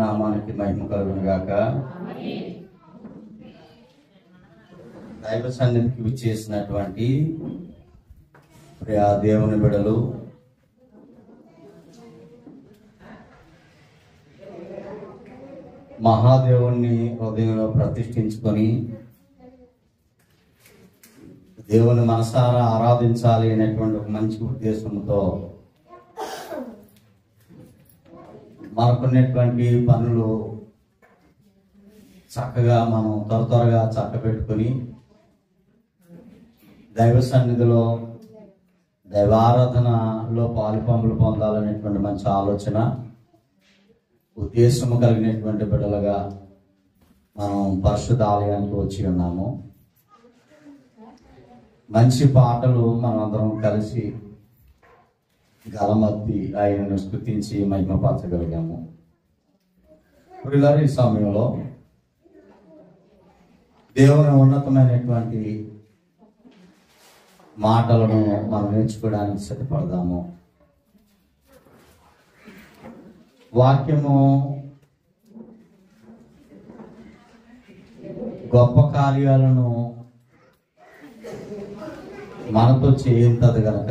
నామానికి మహిమ కలుగును గాక. దైవ సన్నిధికి విచ్చేసినటువంటి ప్రియా దేవుని బిడ్డలు, మహాదేవుణ్ణి హృదయంలో ప్రతిష్ఠించుకొని దేవుని మనసారా ఆరాధించాలి అనేటువంటి ఒక మంచి ఉద్దేశంతో మనకున్నటువంటి పనులు చక్కగా మనం త్వరగా చక్కబెట్టుకొని దైవ సన్నిధిలో దైవారాధనలో పాలుపంపులు పొందాలనేటువంటి మంచి ఆలోచన ఉద్దేశము కలిగినటువంటి బిడ్డలుగా మనం పరిశుద్ధ ఆలయానికి వచ్చి ఉన్నాము. మంచి పాటలు మనందరం కలిసి గలమత్తి ఆయనను స్తుతించి మహిమపరచగలిగాము. ఈ సమయంలో దేవుని ఉన్నతమైనటువంటి మాటలను మనం నేర్చుకోవడానికి సిద్ధపడదాము. వాక్యము గొప్ప కార్యాలను మనతో చేయించదు గనక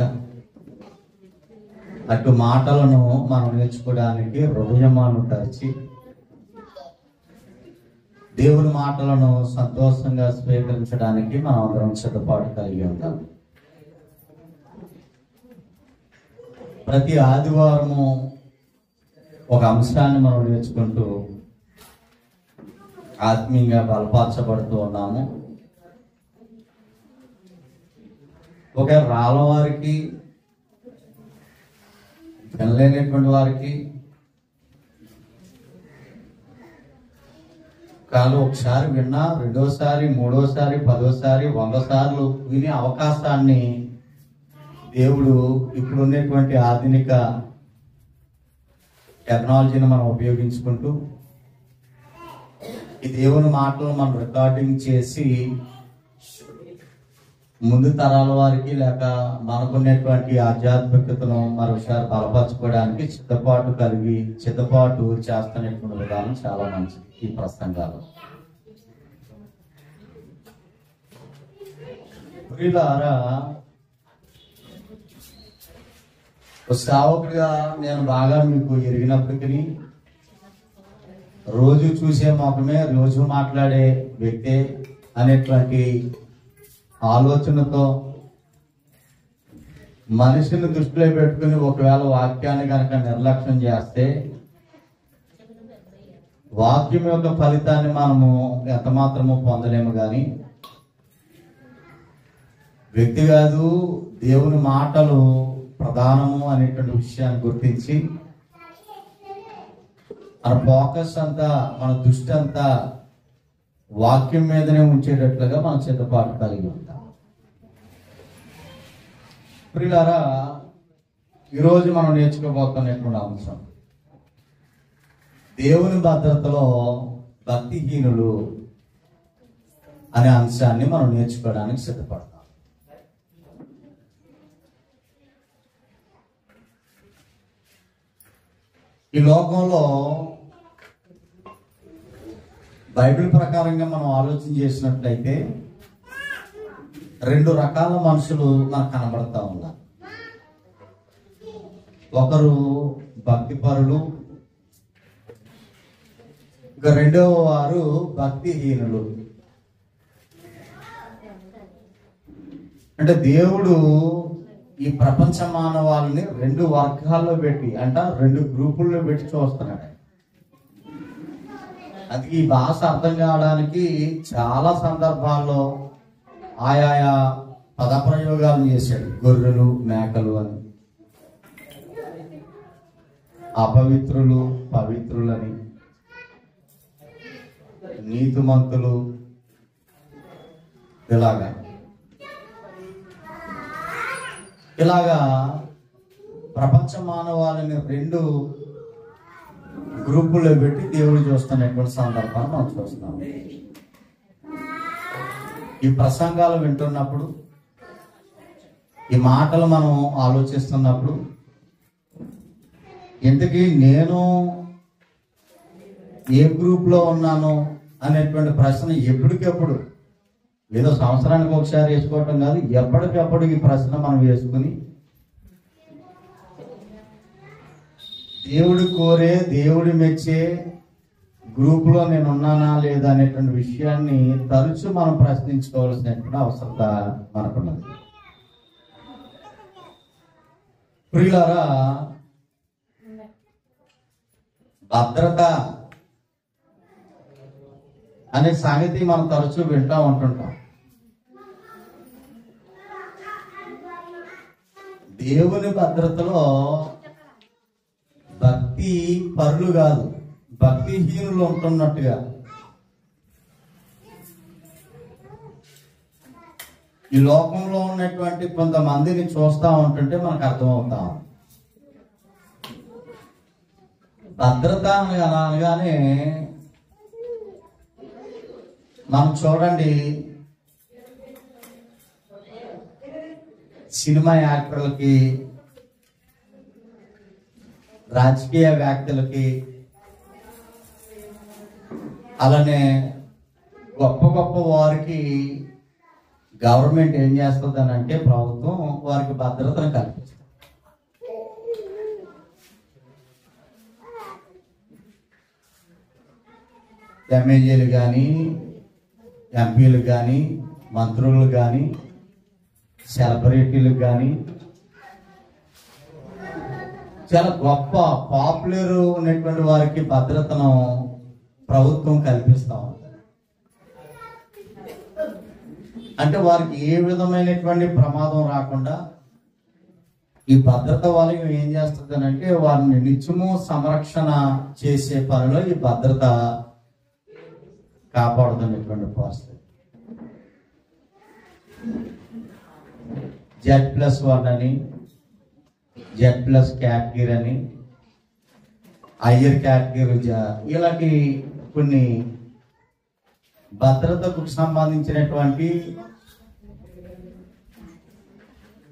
అటు మాటలను మనం నేర్చుకోవడానికి హృదయమాను తెరిచి దేవుని మాటలను సంతోషంగా స్వీకరించడానికి మనం అందరం సిద్ధపాటు కలిగి ఉంటాం. ప్రతి ఆదివారము ఒక అంశాన్ని మనం నేర్చుకుంటూ ఆత్మీయంగా బలపరచబడుతూ ఉన్నాము. ఒక రాళ్ళ వారికి, వినలేనటువంటి వారికి కాదు ఒకసారి విన్నా రెండోసారి, మూడోసారి, 10సారి, 100 సార్లు వినే అవకాశాన్ని దేవుడు ఇప్పుడున్నటువంటి ఆధునిక టెక్నాలజీని మనం ఉపయోగించుకుంటూ ఈ దేవుని మాటలు మనం రికార్డింగ్ చేసి ముందు తరాల వారికి లేక మనకున్నటువంటి ఆధ్యాత్మికతను మరోసారి బలపరచుకోవడానికి సిద్ధపాటు చేస్తున్నటువంటి విధానం చాలా మంచిది. ఈ ప్రసంగాలు ప్రియులారా, సేవకుడిగా నేను బాగా మీకు ఎరిగినప్పటికీ రోజు చూసే ముఖమే రోజు మాట్లాడే వ్యక్తే అనేటువంటి ఆలోచనతో మనిషిని దృష్టిలో పెట్టుకుని ఒకవేళ వాక్యాన్ని కనుక నిర్లక్ష్యం చేస్తే వాక్యం యొక్క ఫలితాన్ని మనము ఎంత మాత్రము పొందలేము. కానీ వ్యక్తి కాదు, దేవుని మాటలు ప్రధానము అనేటువంటి విషయాన్ని గుర్తించి మన ఫోకస్ అంతా, మన దృష్టి అంతా వాక్యం మీదనే ఉంచేటట్లుగా మనం సిద్ధపాటు కలిగి ఉంటాం. ప్రియులారా, ఈరోజు మనం నేర్చుకోబోతున్నటువంటి అంశం దేవుని భద్రతలో భక్తిహీనులు అనే అంశాన్ని మనం నేర్చుకోవడానికి సిద్ధపడతాం. ఈ లోకంలో బైబిల్ ప్రకారంగా మనం ఆలోచన చేసినట్లయితే 2 రకాల మనుషులు మనకు కనబడతా ఉన్నారు. ఒకరు భక్తిపరులు, ఇక రెండవ వారు భక్తిహీనులు. అంటే దేవుడు ఈ ప్రపంచ మానవాళిని 2 వర్గాల్లో పెట్టి, అంటే 2 గ్రూపుల్లో పెట్టి చూస్తున్నాడు. అది ఈ భాష అర్థం కావడానికి చాలా సందర్భాల్లో ఆయా పదప్రయోగాలు చేశాడు. గొర్రెలు, మేకలు అని, అపవిత్రులు, పవిత్రులని, నీతిమంతులు, ఇలాగా ప్రపంచ మానవాళిని 2 గ్రూపుల్లో పెట్టి దేవుడు చూస్తున్నటువంటి సందర్భాన్ని మనం చూస్తున్నాం. ఈ ప్రసంగాలు వింటున్నప్పుడు, ఈ మాటలు మనం ఆలోచిస్తున్నప్పుడు, ఇంతకీ నేను ఏ గ్రూప్లో ఉన్నాను అనేటువంటి ప్రశ్న ఎప్పటికెప్పుడు, ఏదో సంవత్సరానికి ఒకసారి వేసుకోవటం కాదు, ఎప్పటికప్పుడు ఈ ప్రశ్న మనం వేసుకుని దేవుడు కోరే, దేవుడు మెచ్చే గ్రూపులో నేను ఉన్నానా లేదా అనేటువంటి విషయాన్ని తరచూ మనం ప్రశ్నించుకోవాల్సినటువంటి అవసరత మనకున్నది. ప్రియులారా, భద్రత అనే సంగతి మనం తరచూ వింటూ ఉంటుంటాం. దేవుని భద్రతలో భక్తి పరులు కాదు, భక్తిహీనులు ఉంటున్నట్టుగా ఈ లోకంలో ఉన్నటువంటి కొంతమందిని చూస్తూ ఉంటుంటే మనకు అర్థమవుతాం. భద్రత అనగానే మనం చూడండి, సినిమా యాక్టర్లకి, రాజకీయ వ్యక్తులకి, అలానే గొప్ప గొప్ప వారికి గవర్నమెంట్ ఏం చేస్తుంది అని అంటే, ప్రభుత్వం వారికి భద్రతను కల్పిస్తుంది. ఎమ్మెల్యేలు కానీ, ఎంపీలు కానీ, మంత్రులు కానీ, సెలబ్రిటీలకు కానీ చాలా గొప్ప పాపులర్ ఉన్నటువంటి వారికి భద్రతను ప్రభుత్వం కల్పిస్తా ఉంది. అంటే వారికి ఏ విధమైనటువంటి ప్రమాదం రాకుండా ఈ భద్రత వలయం ఏం చేస్తుంది అంటే, వారిని నిత్యము సంరక్షణ చేసే పనిలో ఈ భద్రత కాపాడుతున్నటువంటి పరిస్థితి. Z+1 అని, Z+ కేటగిరీ అని, హయ్యర్ కేటగిరీ, ఇలాంటి కొన్ని భద్రతకు సంబంధించినటువంటి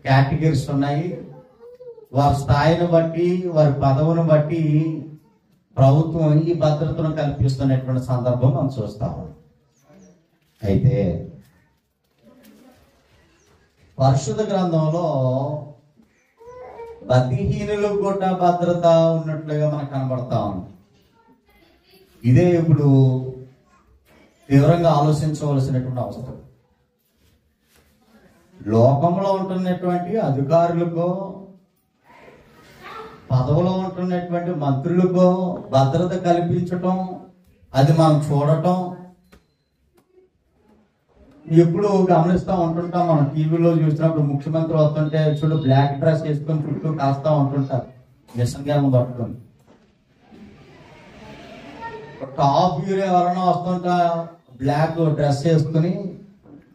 కేటగిరీస్ ఉన్నాయి. వారి స్థాయిని బట్టి, వారి పదవును బట్టి ప్రభుత్వం ఈ భద్రతను కల్పిస్తున్నటువంటి సందర్భం మనం చూస్తాము. అయితే పరిశుద్ధ గ్రంథంలో భక్తిహీనులకు కూడా భద్రత ఉన్నట్లుగా మనకు కనబడతా ఉంది. ఇదే ఇప్పుడు తీవ్రంగా ఆలోచించవలసినటువంటి అవసరం. లోకంలో ఉంటున్నటువంటి అధికారులకో, పదవిలో ఉంటున్నటువంటి మంత్రులకో భద్రత కల్పించటం, అది మనం చూడటం ఎప్పుడు గమనిస్తూ ఉంటుంటాం. మనం టీవీలో చూసినప్పుడు ముఖ్యమంత్రి వస్తుంటే చూడు బ్లాక్ డ్రెస్ వేసుకొని చుట్టూ కాస్తా ఉంటుంటారు, మిషన్ గ్యాన్ పట్టుకొని. టాప్ హీరో ఎవరైనా వస్తుంటా బ్లాక్ డ్రెస్ వేసుకుని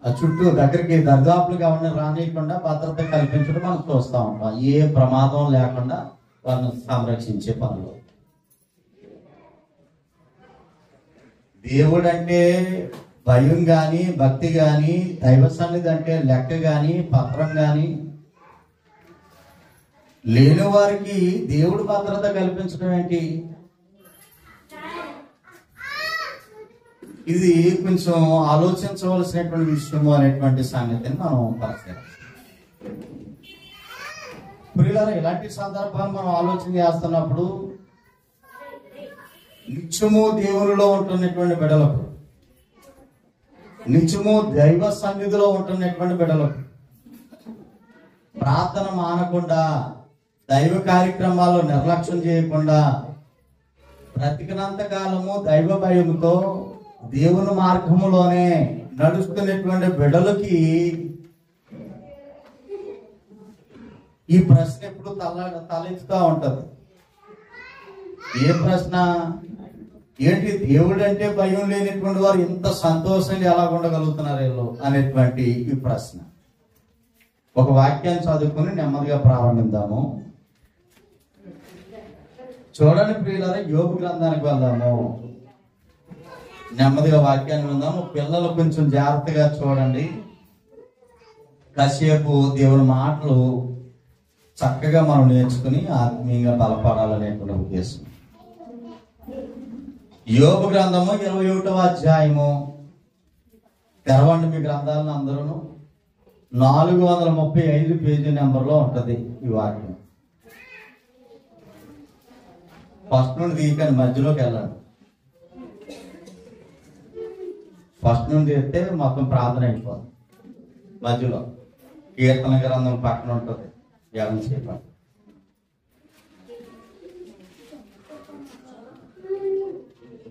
ఆ చుట్టూ దగ్గరికి దర్దాపులకు ఎవరిని రానియకుండా భద్రత కల్పించడం మనం చూస్తూ ఉంటాం. ఏ ప్రమాదం లేకుండా వాళ్ళని సంరక్షించే పనులు. దేవుడు అంటే భయం కానీ, భక్తి కానీ, దైవ సన్నిధి అంటే లెక్క కానీ, పత్రం కానీ లేని వారికి దేవుడు భద్రత కల్పించడం ఏంటి? ఇది కొంచెం ఆలోచించవలసినటువంటి విషయము అనేటువంటి సంగతిని మనం పరిశీలిస్తాం. ప్రియులారా, ఇలాంటి సందర్భాలు మనం ఆలోచన చేస్తున్నప్పుడు నిత్యము దేవునిలో ఉంటున్నటువంటి బిడ్డలకు, నిత్యము దైవ సన్నిధిలో ఉంటున్నటువంటి బిడ్డలకు ప్రార్థన మానకుండా, దైవ కార్యక్రమాలు నిర్లక్ష్యం చేయకుండా, బ్రతికినంత కాలము దైవ భయముతో దేవుని మార్గములోనే నడుస్తున్నటువంటి బిడ్డలకి ఈ ప్రశ్న ఎప్పుడు తలెత్తుతూ ఉంటది. ఏ ప్రశ్న ఏంటి? దేవుడు అంటే భయం లేనటువంటి వారు ఇంత సంతోషంగా ఎలా ఉండగలుగుతున్నారు వీళ్ళు అనేటువంటి ఈ ప్రశ్న. ఒక వాక్యాన్ని చదువుకుని నెమ్మదిగా ప్రారంభిద్దాము. చూడండి ప్రియులారా, యోబు గ్రంథానికి వెళ్దాము. నెమ్మదిగా వాక్యాన్ని విందాము. పిల్లలు కొంచెం జాగ్రత్తగా చూడండి. కాసేపు దేవుని మాటలు చక్కగా మనం నేర్చుకుని ఆత్మీయంగా బలపడాలనేటువంటి ఉద్దేశం. యోబు గ్రంథము 21వ అధ్యాయము. తెరవండి మీ గ్రంథాలను అందరూ. 435 పేజీ నెంబర్లో ఉంటది ఈ వాక్యం. ఫస్ట్ నుండి తీయకండి, మధ్యలోకి వెళ్ళండి. ఫస్ట్ నుండి తీస్తే మొత్తం ప్రార్థన అయిపోతుంది. మధ్యలో కీర్తన గ్రంథం పక్కన ఉంటుంది, ఎడం చేప.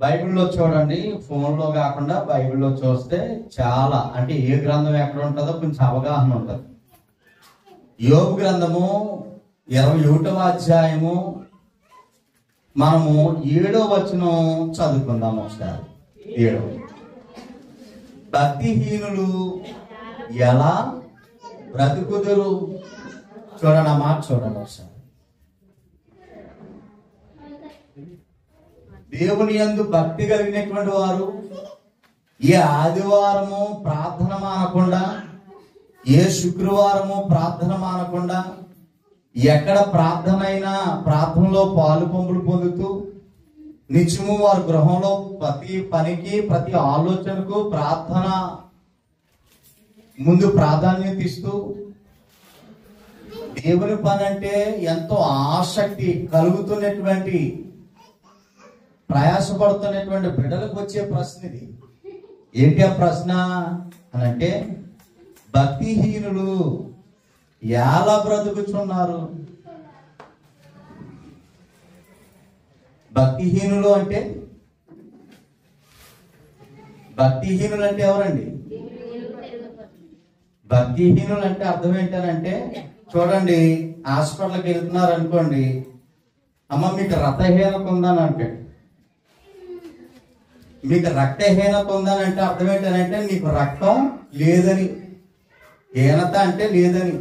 బైబిల్లో చూడండి, ఫోన్లో కాకుండా బైబిల్లో చూస్తే చాలా, అంటే ఏ గ్రంథం ఎక్కడ ఉంటుందో కొంచెం అవగాహన ఉంటుంది. యోబు గ్రంథము 21వ అధ్యాయము మనము 7వ వచనం చదువుకుందాం ఒకసారి. 7. భక్తిహీనులు ఎలా బ్రతుకుదురు? చూడండి ఆ మాట చూడండి ఒకసారి. దేవుని యందు భక్తి కలిగినటువంటి వారు ఏ ఆదివారము ప్రార్థన మానకుండా, ఏ శుక్రవారము ప్రార్థన మానకుండా, ఎక్కడ ప్రార్థన అయినా ప్రార్థనలో పాలు పంపులు పొందుతూ నిత్యము వారి గృహంలో ప్రతి పనికి ప్రతి ఆలోచనకు ప్రార్థన ముందు ప్రాధాన్యత ఇస్తూ దేవుని పని అంటే ఎంతో ఆసక్తి కలుగుతున్నటువంటి ప్రయాసపడుతున్నటువంటి బిడ్డలకు వచ్చే ప్రశ్న ఇది. ఏంటి ఆ ప్రశ్న అని అంటే, భక్తిహీనులు ఎలా బ్రతుకుచున్నారు? భక్తిహీనులు అంటే ఎవరండి? భక్తిహీనులు అంటే అర్థం ఏంటనంటే, చూడండి, హాస్పిటల్కి వెళ్తున్నారు అనుకోండి, అమ్మ మీకు రక్తహీనత ఉందని అంటే, మీకు రక్తహీనత ఉందని అంటే అర్థం ఏంటనంటే నీకు రక్తం లేదని. హీనత అంటే లేదని,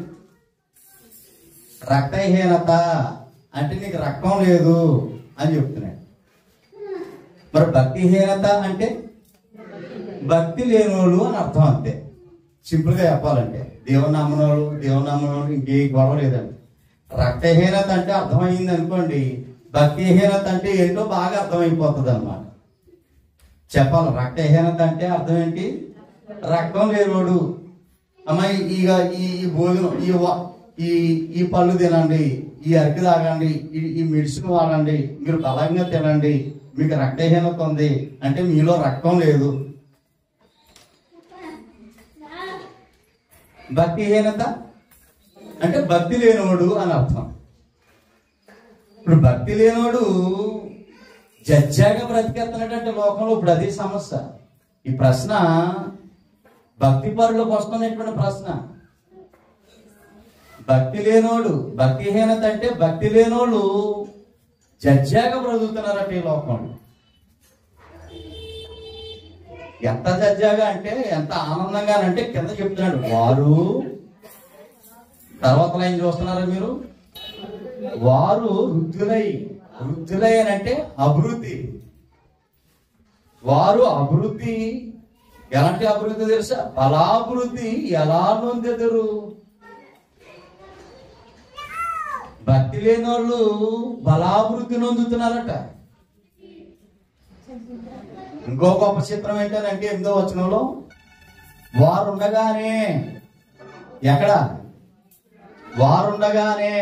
రక్తహీనత అంటే నీకు రక్తం లేదు అని చెప్తున్నాడు. మరి భక్తిహీనత అంటే భక్తి లేనోళ్ళు అని అర్థం. అంతే, సింపుల్ గా చెప్పాలంటే. దేవుని నమ్మనోళ్ళు ఇంకే గొడవ లేదండి. రక్తహీనత అంటే అర్థమైంది అనుకోండి, భక్తిహీనత అంటే ఏంటో బాగా అర్థమైపోతుంది అన్నమాట. చెప్పాలి, రక్తహీనత అంటే అర్థం ఏంటి? రక్తం లేనోడు. అమ్మాయి ఇక ఈ భోజనం, ఈ పళ్ళు తినండి, ఈ అరటి తాగండి, ఈ మెడిసిన్ వాడండి, మీరు బలంగా తినండి, మీకు రక్తహీనత ఉంది అంటే మీలో రక్తం లేదు. భక్తిహీనత అంటే భక్తి లేనోడు అని అర్థం. ఇప్పుడు భక్తి లేనోడు జడ్జాగా బ్రతికేస్తున్నటువంటి లోకంలో ఇప్పుడు అదే సమస్య. ఈ ప్రశ్న భక్తి పరులకు వస్తున్నటువంటి ప్రశ్న. భక్తి లేనోడు, భక్తిహీనత అంటే భక్తి లేనోళ్ళు జడ్జాగా బ్రతుకుతున్నారట ఈ లోకంలో. ఎంత జడ్జాగా అంటే ఎంత ఆనందంగా అంటే కింద చెప్తున్నాడు, వారు తర్వాత లైన్ చూస్తున్నారా మీరు, వారు వృద్ధులై అని అంటే అభివృద్ధి. వారు అభివృద్ధి, ఎలాంటి అభివృద్ధి తెలుసా? బలాభివృద్ధి ఎలా నొందెదరు? భక్తి లేని వాళ్ళు బలాభివృద్ధి నొందుతున్నారట. ఇంకో గొప్ప చిత్రం ఏంటంటే 8వ వచనంలో, వారుండగానే, ఎక్కడ? వారుండగానే,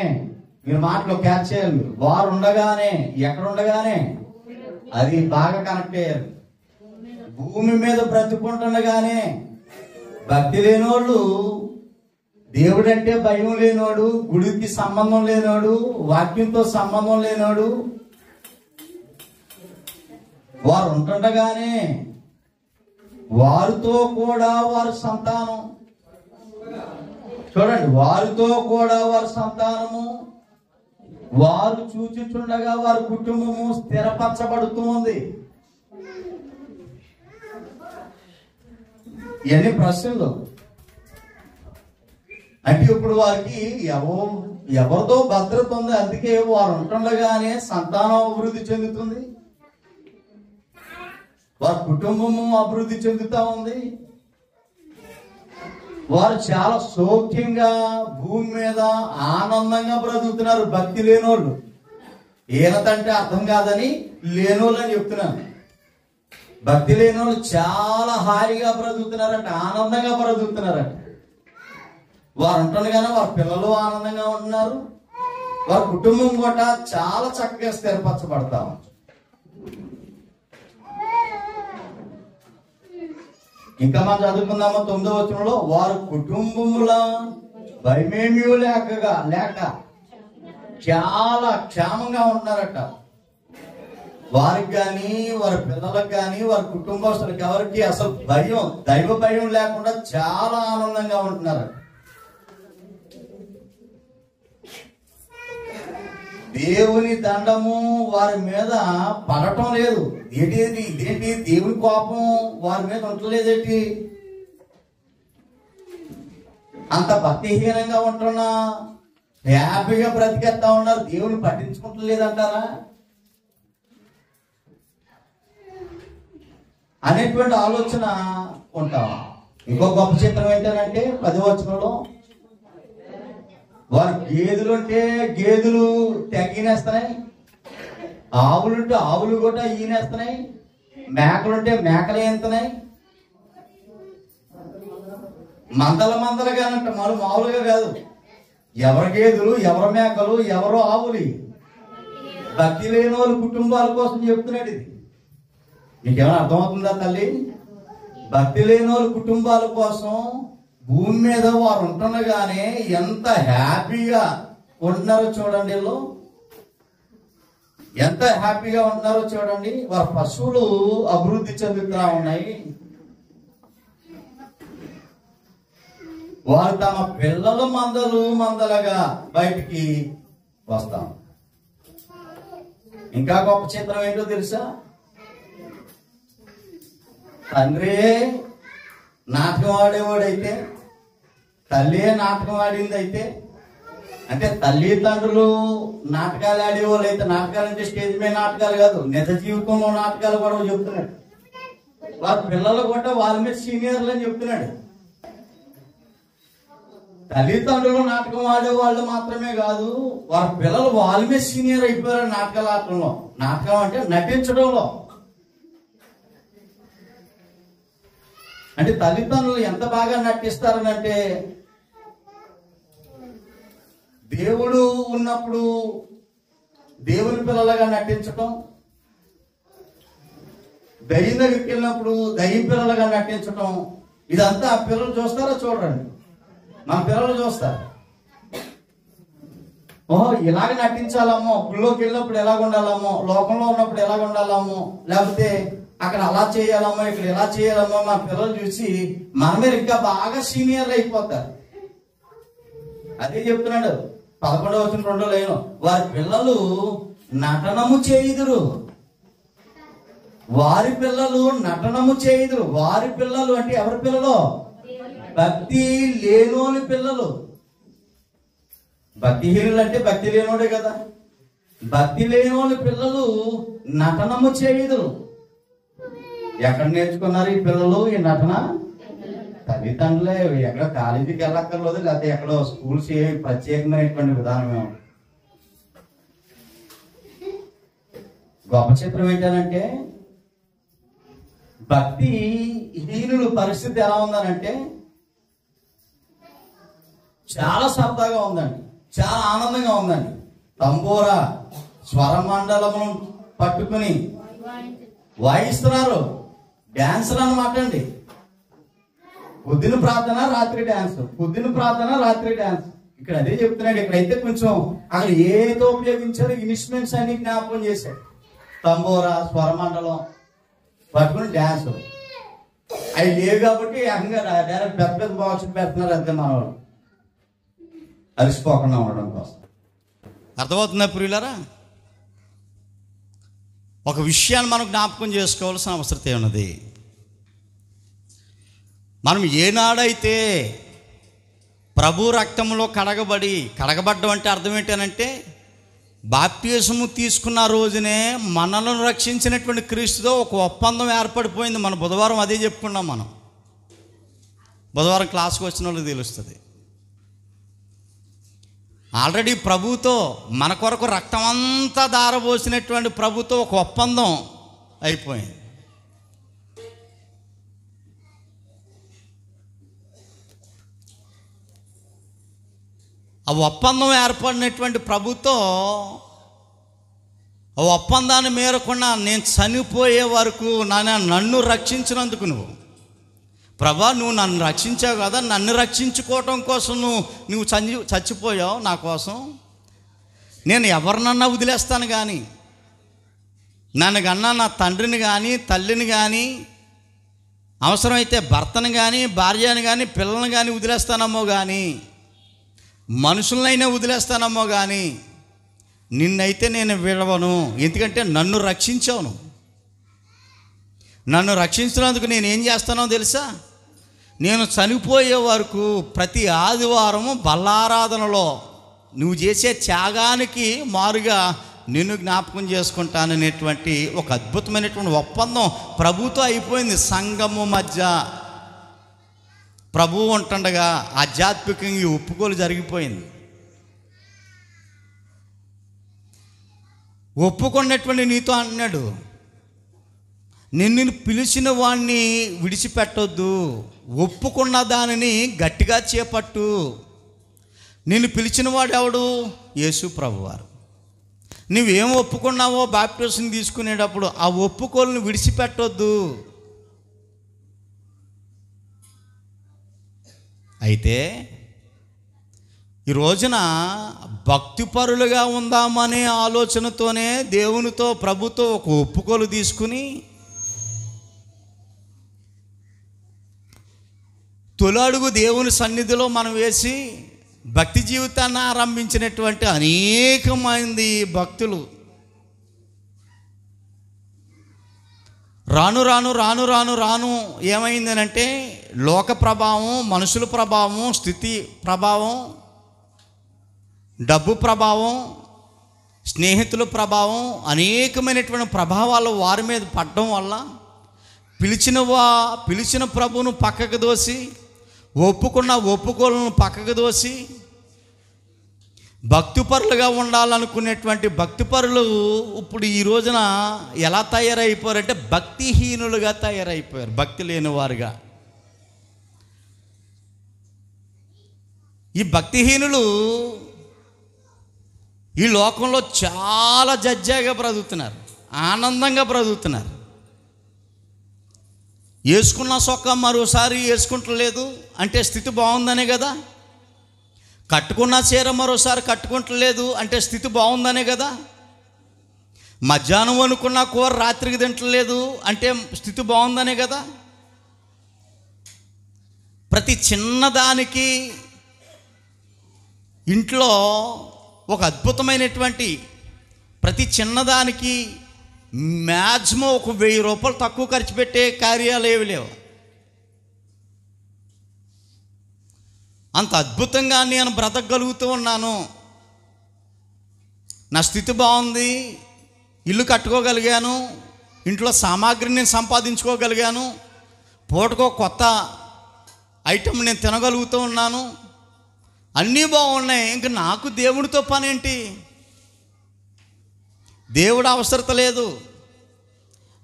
మీరు మాటలో క్యాచ్ చేయాలి. వారుండగానే, ఎక్కడ ఉండగానే? అది బాగా కనెక్ట్ అయ్యారు. భూమి మీద బ్రతుకుంటుండగానే. భక్తి లేనోళ్ళు, దేవుడంటే భయం లేనోడు, గుడికి సంబంధం లేనోడు, వాక్యంతో సంబంధం లేనోడు, వారు ఉంటుండగానే వారితో కూడా వారి సంతానం, చూడండి, వారితో కూడా వారి సంతానము, వారు చూచుచుండగా వారి కుటుంబము స్థిరపరచబడుతూ ఉంది. ఇవన్నీ ప్రశ్నలు. అంటే ఇప్పుడు వారికి ఎవరితో భద్రత ఉంది, అందుకే వారు ఉంటుండగానే సంతానం అభివృద్ధి చెందుతుంది, వారి కుటుంబము అభివృద్ధి చెందుతా ఉంది. వారు చాలా సౌఖ్యంగా భూమి మీద ఆనందంగా బ్రతుకుతున్నారు. భక్తి లేనోళ్ళు. ఈనత అంటే అర్థం కాదని లేనోళ్ళు అని చెప్తున్నాను. భక్తి లేని వాళ్ళు చాలా హాయిగా బ్రతుకుతున్నారంట, ఆనందంగా బ్రతుకుతున్నారంట. వారు ఉంటుండగానే వారి పిల్లలు ఆనందంగా ఉంటున్నారు, వారి కుటుంబం కూడా చాలా చక్కగా స్థిరపరచబడతా ఉంది. ఇంకా మనం చదువుకుందామా 9వ వచనంలో, వారు కుటుంబముల భయమేమీ లేక చాలా క్షేమంగా ఉంటున్నారట. వారికి కానీ వారి పిల్లలకు కానీ వారి కుటుంబస్తులకు ఎవరికి అసలు భయం, దైవ భయం లేకుండా చాలా ఆనందంగా ఉంటున్నారు. దేవుని దండము వారి మీద పడటం లేదు. ఇదేంటి దేవుని కోపం వారి మీద ఉండలేదేంటి? అంత భక్తిహీనంగా ఉంటున్నా హ్యాపీగా బ్రతికేస్తా ఉన్నారు, దేవుని పట్టించుకుంటలేదంటారా అనేటువంటి ఆలోచన ఉంటాం. ఇంకో గొప్ప చిత్రం ఏంటంటే 10వ వచనంలో, వారు గేదెలుంటే గేదెలు తెగినేస్తున్నాయి, ఆవులుంటే ఆవులు కూడా ఈనేస్తున్నాయి, మేకలుంటే మేకలు ఏంతున్నాయి, మందలుగానంట, మామూలుగా కాదు. ఎవరి గేదెలు, ఎవరి మేకలు, ఎవరో ఆవులు. భక్తి లేని వాళ్ళ కుటుంబాల కోసం చెప్తున్నాడు ఇది. మీకేమైనా అర్థమవుతుందా తల్లి? భక్తి లేని వాళ్ళ కుటుంబాల కోసం భూమి మీద వారు ఉంటుండగానే ఎంత హ్యాపీగా ఉంటున్నారో చూడండి. ఎంత హ్యాపీగా ఉంటున్నారో చూడండి. వారి పశువులు అభివృద్ధి చెందుతూ ఉన్నాయి. వారు తమ పిల్లలు మందలుగా బయటికి వస్తాం. ఇంకా గొప్ప చిత్రం ఏంటో తెలుసా? తండ్రి నాటకం ఆడేవాడైతే, తల్లి నాటకం ఆడింది అయితే, అంటే తల్లిదండ్రులు నాటకాలు ఆడేవాళ్ళు అయితే, నాటకాలు అంటే స్టేజ్ మీద నాటకాలు కాదు, నిజ జీవితంలో నాటకాలు కూడా చెప్తున్నాడు. వారి పిల్లలు కూడా వాళ్ళ మీద సీనియర్లు అని చెప్తున్నాడు. తల్లిదండ్రులు నాటకం ఆడేవాళ్ళు మాత్రమే కాదు, వారి పిల్లలు వాళ్ళ మీద సీనియర్ అయిపోయారు నాటకాల ఆటంలో. నాటకం అంటే నటించడంలో. అంటే తల్లిదండ్రులు ఎంత బాగా నటిస్తారనంటే, దేవుడు ఉన్నప్పుడు దేవుని పిల్లలుగా నటించటం, దయ్యం దగ్గరికి వెళ్ళినప్పుడు దయ్యం పిల్లలుగా నటించటం, ఇదంతా ఆ పిల్లలు చూస్తారో చూడండి. మన పిల్లలు చూస్తారు, ఓహో ఇలాగ నటించాలమ్మో, గుళ్ళోకి వెళ్ళినప్పుడు ఎలాగ ఉండాలమ్మో, లోకంలో ఉన్నప్పుడు ఎలాగ ఉండాలమ్మో, లేకపోతే అక్కడ అలా చేయాలమ్మో, ఇక్కడ ఎలా చేయాలమ్మో, మా పిల్లలు చూసి మన మీద ఇంకా బాగా సీనియర్లు అయిపోతారు. అదే చెప్తున్నాడు 11వ వచనం 2వ లైన్, వారి పిల్లలు నటనము చేయుదురు. వారి పిల్లలు నటనము చేయుదురు. వారి పిల్లలు అంటే ఎవరి పిల్లలు? భక్తి లేనోని పిల్లలు. భక్తిహీనులు అంటే భక్తి లేనోడే కదా. భక్తి లేనోని పిల్లలు నటనము చేయుదురు. ఎక్కడ నేర్చుకున్నారు ఈ పిల్లలు ఈ నటన? తల్లిదండ్రులే. ఎక్కడ కాలేజీకి వెళ్ళక్కర్లేదు, లేకపోతే ఎక్కడో స్కూల్స్ ప్రత్యేకమైనటువంటి విధానమే. గొప్ప చిత్రం ఏంటంటే, భక్తి హీనుల పరిస్థితి ఎలా ఉందనంటే, చాలా సరదాగా ఉందండి, చాలా ఆనందంగా ఉందండి. తంబూరా స్వరమండలము పట్టుకుని వాయిస్తున్నారు. డాన్సులు అన్నమాట అండి. పొద్దున ప్రార్థన రాత్రి డాన్స్, పొద్దున ప్రార్థన రాత్రి డాన్స్. ఇక్కడ అదే చెప్తున్నాడు. ఇక్కడైతే కొంచెం అక్కడ ఏదో ఉపయోగించారు, ఇన్స్ట్రుమెంట్స్ అన్ని జ్ఞాపకం చేశాడు. తంబూరా స్వరమండలం పట్టుకుని డాన్స్. అవి లేవు కాబట్టి డైరెక్ట్ పెద్ద పెద్ద బాక్స్ పెడుతున్నారు అంతే, మన వాళ్ళు అలసిపోకుండా ఉండడం కోసం. అర్థమవుతుందా ప్రియులారా? ఒక విషయాన్ని మనం జ్ఞాపకం చేసుకోవాల్సిన అవసరం ఉన్నది. మనం ఏనాడైతే ప్రభు రక్తంలో కడగబడ్డం అంటే అర్థం ఏంటంటే, బాప్తిస్మము తీసుకున్న రోజునే మనలను రక్షించినటువంటి క్రీస్తుతో ఒక ఒప్పందం ఏర్పడిపోయింది. మన బుధవారం అదే చెప్పుకున్నాం. మనం బుధవారం క్లాస్కి వచ్చిన వాళ్ళకి తెలుస్తుంది. ఆల్రెడీ ప్రభుతో మన కొరకు రక్తం అంతా దారబోసినటువంటి ప్రభుతో ఒక ఒప్పందం అయిపోయింది. ఒప్పందం ఏర్పడినటువంటి ప్రభుతో ఆ ఒప్పందాన్ని మేరకుండా నేను చనిపోయే వరకు నన్ను రక్షించినందుకు ప్రభా నువ్వు నన్ను రక్షించావు కదా, నన్ను రక్షించుకోవటం కోసం నువ్వు చచ్చిపోయావు నా కోసం. నేను ఎవరినన్నా వదిలేస్తాను కానీ, నన్ను కన్నా నా తండ్రిని కానీ తల్లిని కానీ అవసరమైతే భర్తను కానీ భార్యను కానీ పిల్లల్ని కానీ వదిలేస్తానమ్మో కానీ, మనుషులనైనా వదిలేస్తానమ్మో కానీ నిన్నైతే నేను విడవను. ఎందుకంటే నన్ను రక్షించావు. నన్ను రక్షించినందుకు నేను ఏం చేస్తానో తెలుసా? నేను చనిపోయే వరకు ప్రతి ఆదివారము బల్లారాధనలో నువ్వు చేసే త్యాగానికి మారుగా నిన్ను జ్ఞాపకం చేసుకుంటాననేటువంటి ఒక అద్భుతమైనటువంటి ఒప్పందం ప్రభుతో అయిపోయింది. సంఘము మధ్య ప్రభువు ఉంటుండగా ఆధ్యాత్మికంగా ఈ ఒప్పుకోలు జరిగిపోయింది. ఒప్పుకున్నటువంటి నీతో అంటున్నాడు, నిన్ను పిలిచిన వాణ్ణి విడిచిపెట్టొద్దు, ఒప్పుకున్న దానిని గట్టిగా చేపట్టు. నిన్ను పిలిచిన వాడు ఎవడు? యేసు ప్రభువారు. నువ్వేం ఒప్పుకున్నావో బాప్టిజం తీసుకునేటప్పుడు ఆ ఒప్పుకోలను విడిచిపెట్టొద్దు. అయితే ఈ రోజున భక్తిపరులుగా ఉందామనే ఆలోచనతోనే దేవునితో ప్రభుతో ఒక ఒప్పుకోలు తీసుకుని తొలి అడుగు దేవుని సన్నిధిలో మనం వేసి భక్తి జీవితాన్ని ఆరంభించినటువంటి అనేక మంది భక్తులు రాను రాను రాను రాను రాను ఏమైందనంటే లోక ప్రభావం, మనుషుల ప్రభావం, స్థితి ప్రభావం, డబ్బు ప్రభావం, స్నేహితుల ప్రభావం, అనేకమైనటువంటి ప్రభావాలు వారి మీద పడడం వల్ల పిలిచిన ప్రభువును పక్కకు దోసి, ఒప్పుకున్న ఒప్పుకోలను పక్కకు దోసి భక్తిపరులుగా ఉండాలనుకునేటువంటి భక్తిపరులు ఇప్పుడు ఈ రోజున ఎలా తయారైపోయారంటే భక్తిహీనులుగా తయారైపోయారు, భక్తి లేని వారుగా. ఈ భక్తిహీనులు ఈ లోకంలో చాలా జజ్జాగా బ్రతుకుతున్నారు, ఆనందంగా బ్రతుకుతున్నారు. వేసుకున్న సొక్క మరోసారి వేసుకుంటలేదు అంటే స్థితి బాగుందనే కదా. కట్టుకున్న చీర మరోసారి కట్టుకుంటలేదు అంటే స్థితి బాగుందనే కదా. మధ్యాహ్నం అనుకున్న కూర రాత్రికి తింటలేదు అంటే స్థితి బాగుందనే కదా. ప్రతి చిన్నదానికి ఇంట్లో ఒక అద్భుతమైనటువంటి ప్రతి చిన్నదానికి మ్యాక్సిమం ఒక 1000 రూపాయలు తక్కువ ఖర్చు పెట్టే కార్యాలు ఏవి లేవు. అంత అద్భుతంగా నేను బ్రతకగలుగుతూ ఉన్నాను, నా స్థితి బాగుంది, ఇల్లు కట్టుకోగలిగాను, ఇంట్లో సామాగ్రిని నేను సంపాదించుకోగలిగాను, పూటకో కొత్త ఐటెం నేను తినగలుగుతూ ఉన్నాను, అన్నీ బాగున్నాయి. ఇంక నాకు దేవుడితో పని ఏంటి? దేవుడు అవసరత లేదు.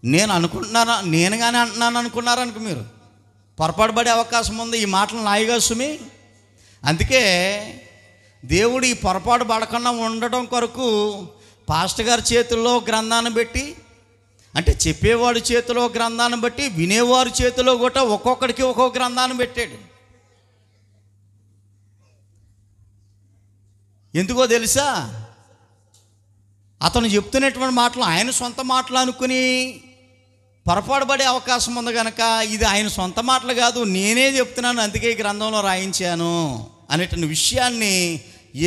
నేను అనుకుంటున్నాను, నేను కానీ అంటున్నాను అనుకున్నారనుకో మీరు పొరపాటు పడే అవకాశం ఉంది. ఈ మాటలు నాయిగా సుమి. అందుకే దేవుడు ఈ పొరపాటు పడకుండా ఉండటం కొరకు పాస్టర్ గారి చేతుల్లో గ్రంథాన్ని పెట్టి, అంటే చెప్పేవాడి చేతిలో గ్రంథాన్ని బట్టి వినేవారి చేతిలో కూడా ఒక్కొక్కడికి ఒక్కొక్క గ్రంథాన్ని పెట్టాడు. ఎందుకో తెలుసా? అతను చెప్తున్నటువంటి మాటలు ఆయన సొంత మాటలు అనుకుని పొరపాటు పడే అవకాశం ఉంది కనుక ఇది ఆయన సొంత మాటలు కాదు, నేనే చెప్తున్నాను, అందుకే ఈ గ్రంథంలో రాయించాను అనేటువంటి విషయాన్ని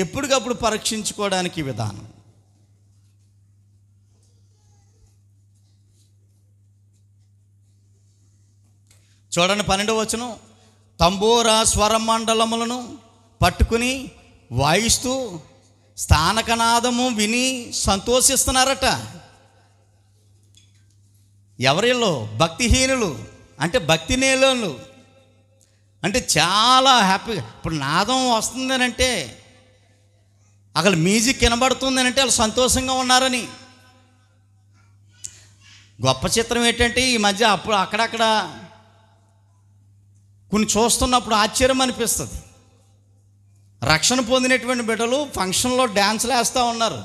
ఎప్పటికప్పుడు పరీక్షించుకోవడానికి విధానం. చూడండి 12వ వచనం, తంబూర స్వర మండలములను పట్టుకుని వాయిస్తూ స్థానకనాదము విని సంతోషిస్తున్నారట. ఎవరిలో? భక్తిహీనులు, అంటే భక్తి నేలోళ్ళు, అంటే చాలా హ్యాపీగా. ఇప్పుడు నాదం వస్తుందని అంటే, అక్కడ మ్యూజిక్ వినబడుతుందని అంటే వాళ్ళు సంతోషంగా ఉన్నారని. గొప్ప చిత్రం ఏంటంటే ఈ మధ్య అప్పుడు అక్కడక్కడ కొన్ని చూస్తున్నప్పుడు ఆశ్చర్యం అనిపిస్తుంది. రక్షణ పొందినటువంటి బిడ్డలు ఫంక్షన్లో డ్యాన్స్లు వేస్తూ ఉన్నారు.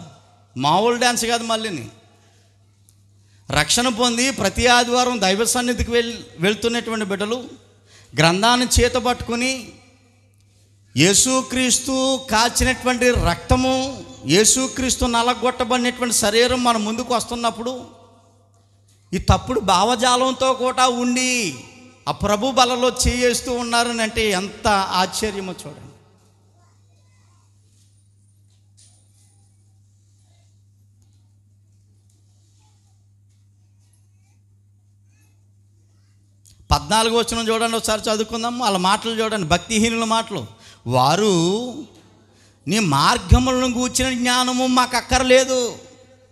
మామూలు డ్యాన్స్ కాదు, మళ్ళీని రక్షణ పొంది ప్రతి ఆదివారం దైవ సన్నిధికి వెళ్తున్నటువంటి బిడ్డలు గ్రంథాన్ని చేత పట్టుకుని యేసుక్రీస్తు కాచినటువంటి రక్తము, యేసుక్రీస్తు నలగొట్టబడినటువంటి శరీరం మన ముందుకు వస్తున్నప్పుడు ఈ తప్పుడు భావజాలంతో కూడా ఉండి ఆ ప్రభు బలలో చేస్తూ ఉన్నారని అంటే ఎంత ఆశ్చర్యమో చూడండి. పద్నాలుగు వచనం చూడండి, ఒకసారి చదువుకుందాము. వాళ్ళ మాటలు చూడండి, భక్తిహీనుల మాటలు. వారు నీ మార్గములను గూర్చిన జ్ఞానము మాకు అక్కర్లేదు.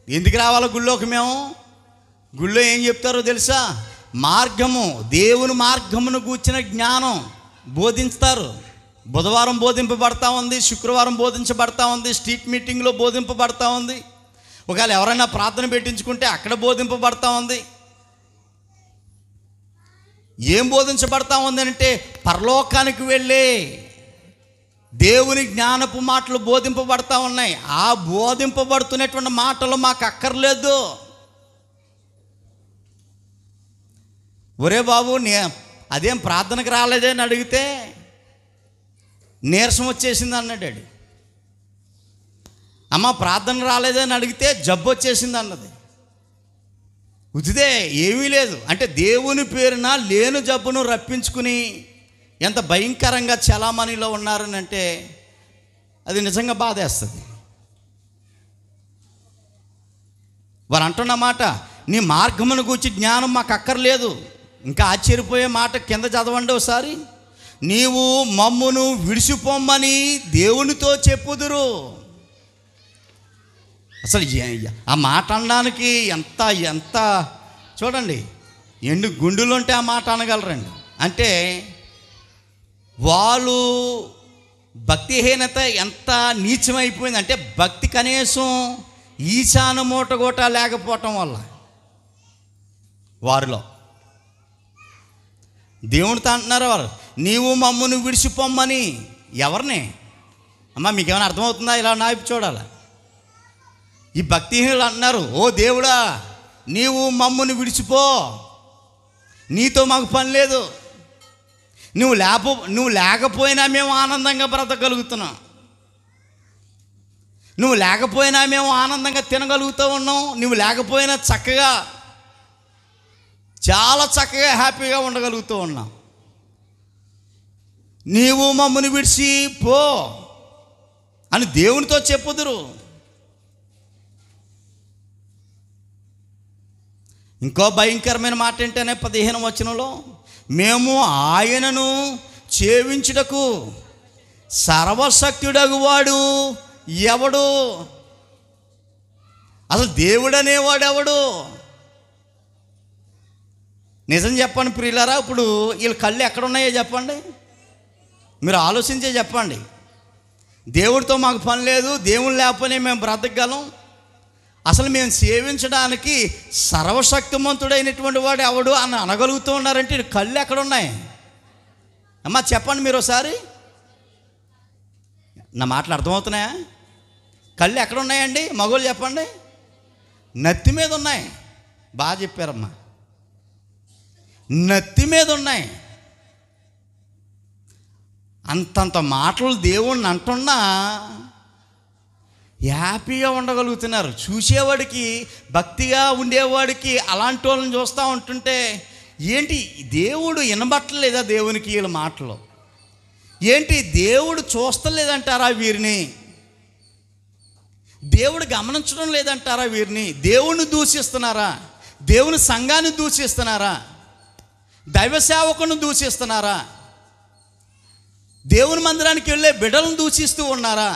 ఎందుకు రావాలి గుళ్ళోకి మేము? గుళ్ళో ఏం చెప్తారో తెలుసా? మార్గము, దేవుని మార్గమును గూర్చిన జ్ఞానం బోధిస్తారు. బుధవారం బోధింపబడతా ఉంది, శుక్రవారం బోధించబడతా ఉంది, స్ట్రీట్ మీటింగ్లో బోధింపబడతా ఉంది. ఒకవేళ ఎవరైనా ప్రార్థన పెట్టించుకుంటే అక్కడ బోధింపబడతా ఉంది. ఏం బోధించబడతా ఉందంటే పరలోకానికి వెళ్ళే దేవుని జ్ఞానపు మాటలు బోధింపబడతా ఉన్నాయి. ఆ బోధింపబడుతున్నటువంటి మాటలు మాకు అక్కర్లేదు. ఒరే బాబు, అదేం ప్రార్థనకు రాలేదే అని అడిగితే నీరసం వచ్చేసింది అన్నాడు. అమ్మ ప్రార్థన రాలేదే అని అడిగితే జబ్బు వచ్చేసింది అన్నది. ఉచితే ఏమీ లేదు అంటే దేవుని పేరున లేను జబ్బును రప్పించుకుని ఎంత భయంకరంగా చలామణిలో ఉన్నారని అంటే అది నిజంగా బాధేస్తుంది. వారు అంటున్న మాట, నీ మార్గమును గూర్చి జ్ఞానం మాకు అక్కర్లేదు. ఇంకా ఆశ్చర్యపోయే మాట కింద చదవండి ఒకసారి. నీవు మమ్మును విడిచిపోమ్మని దేవునితో చెప్పుదురు. అసలు ఆ మాట అనడానికి ఎంత ఎంత చూడండి, ఎండు గుండులు ఉంటే ఆ మాట అనగలరండి. అంటే వాళ్ళు భక్తిహీనత ఎంత నీచమైపోయింది అంటే భక్తి కనీసం ఈశాన మూట గోట లేకపోవటం వల్ల వారిలో దేవునితో అంటున్నారు వారు, నీవు మమ్మును విడిచిపోమ్మని. ఎవరిని? అమ్మ మీకేమైనా అర్థమవుతుందా? ఇలా నాయపు చూడాలి. ఈ భక్తిహీనులు అంటున్నారు, ఓ దేవుడా నీవు మమ్మును విడిచిపో, నీతో మాకు పని లేదు. నువ్వు లేకపోయినా మేము ఆనందంగా బ్రతకగలుగుతున్నాం, నువ్వు లేకపోయినా మేము ఆనందంగా తినగలుగుతూ ఉన్నాం, నువ్వు లేకపోయినా చక్కగా చాలా చక్కగా హ్యాపీగా ఉండగలుగుతూ ఉన్నాం. నీవు మమ్మల్ని విడిచి పో అని దేవునితో చెప్పుదురు. ఇంకో భయంకరమైన మాట ఏంటనే 15వ వచనంలో, మేము ఆయనను సేవించుటకు సర్వశక్తుడగు వాడు ఎవడు? అసలు దేవుడు అనేవాడు ఎవడు? నిజం చెప్పండి ప్రియులారా, ఇప్పుడు వీళ్ళ కళ్ళు ఎక్కడున్నాయో చెప్పండి, మీరు ఆలోచించే చెప్పండి. దేవుడితో మాకు పని లేదు, దేవుడు లేకపోతే మేము బ్రతకగలం, అసలు మేము సేవించడానికి సర్వశక్తిమంతుడైనటువంటి వాడు ఎవడు అని అనగలుగుతూ ఉన్నారంటే కళ్ళు ఎక్కడున్నాయి? అమ్మా చెప్పండి మీరు ఒకసారి, నా మాటలు అర్థమవుతున్నాయా? కళ్ళు ఎక్కడున్నాయండి? మగోళ్ళు చెప్పండి. నత్తి మీద ఉన్నాయి. బాగా చెప్పారమ్మా, నత్తి మీద ఉన్నాయి. అంతంత మాటలు దేవుణ్ణి అంటున్నా హ్యాపీగా ఉండగలుగుతున్నారు. చూసేవాడికి, భక్తిగా ఉండేవాడికి అలాంటి వాళ్ళని చూస్తూ ఉంటుంటే ఏంటి దేవుడు వినబట్టలేదా? దేవునికి వీళ్ళ మాటలు ఏంటి? దేవుడు చూస్తలేదంటారా వీరిని? దేవుడు గమనించడం లేదంటారా వీరిని? దేవుణ్ణి దూషిస్తున్నారా? దేవుని సంఘాన్ని దూషిస్తున్నారా? దైవ సేవకుని దూషిస్తున్నారా? దేవుని మందిరానికి వెళ్ళే బిడ్డలను దూషిస్తూ ఉన్నారా?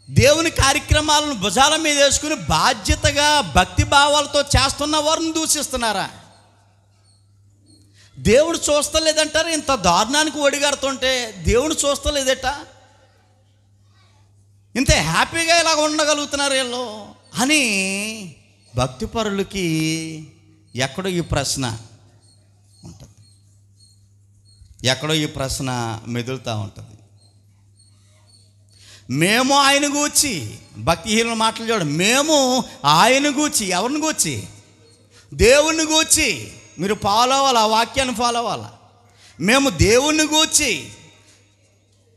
దేవుని కార్యక్రమాలను భుజాల మీద వేసుకుని బాధ్యతగా భక్తి భావాలతో చేస్తున్న వారిని దూషిస్తున్నారా? దేవుడు చూస్తలేదంటారా? ఇంత దారుణానికి ఒడిగాడుతుంటే దేవుడు చూస్తలేదట, ఇంత హ్యాపీగా ఇలా ఉండగలుగుతున్నారు వీళ్ళు అని భక్తిపరులకి ఎక్కడో ఈ ప్రశ్న ఉంటుంది, ఎక్కడో ఈ ప్రశ్న మెదులుతూ ఉంటుంది. మేము ఆయన గూర్చి, భక్తిహీనుల మాటలు చూడండి, మేము ఆయన గూర్చి, ఎవరిని గూర్చి? దేవుణ్ణి గూర్చి. మీరు ఫాలో అవ్వాలి, ఆ వాక్యాన్ని ఫాలో అవ్వాలి. మేము దేవుణ్ణి గూర్చి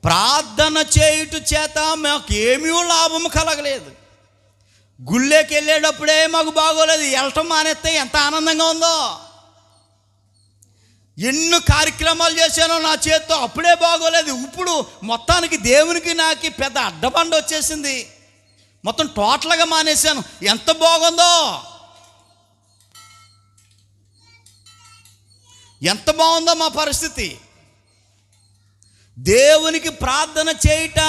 ప్రార్థన చేయుట చేత మాకు ఏమీ లాభం కలగలేదు. గుళ్ళేకి వెళ్ళేటప్పుడే మాకు బాగోలేదు, వెళ్ళటం మానేస్తే ఎంత ఆనందంగా ఉందో. ఎన్నో కార్యక్రమాలు చేశానో నా చేత్తో, అప్పుడే బాగోలేదు. ఇప్పుడు మొత్తానికి దేవునికి నాకు పెద్ద అడ్డబండ వచ్చేసింది, మొత్తం టోటల్గా మానేశాను, ఎంత బాగుందో, ఎంత బాగుందో మా పరిస్థితి. దేవునికి ప్రార్థన చేయట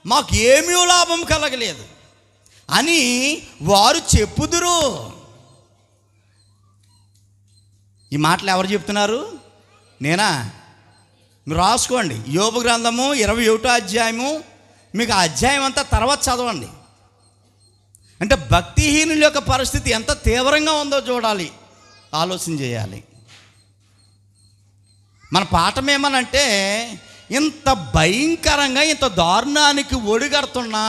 మాకు ఏమీ లాభం కలగలేదు అని వారు చెప్పుదురు. ఈ మాటలు ఎవరు చెప్తున్నారు? నేనా? మీరు రాసుకోండి. యోబు గ్రంథము 21వ అధ్యాయము, మీకు ఆ అధ్యాయం అంతా తర్వాత చదవండి. అంటే భక్తిహీనుల యొక్క పరిస్థితి ఎంత తీవ్రంగా ఉందో చూడాలి, ఆలోచన చేయాలి. మన పాఠం ఏమనంటే, ఇంత భయంకరంగా, ఇంత దారుణానికి ఒడిగడుతున్నా,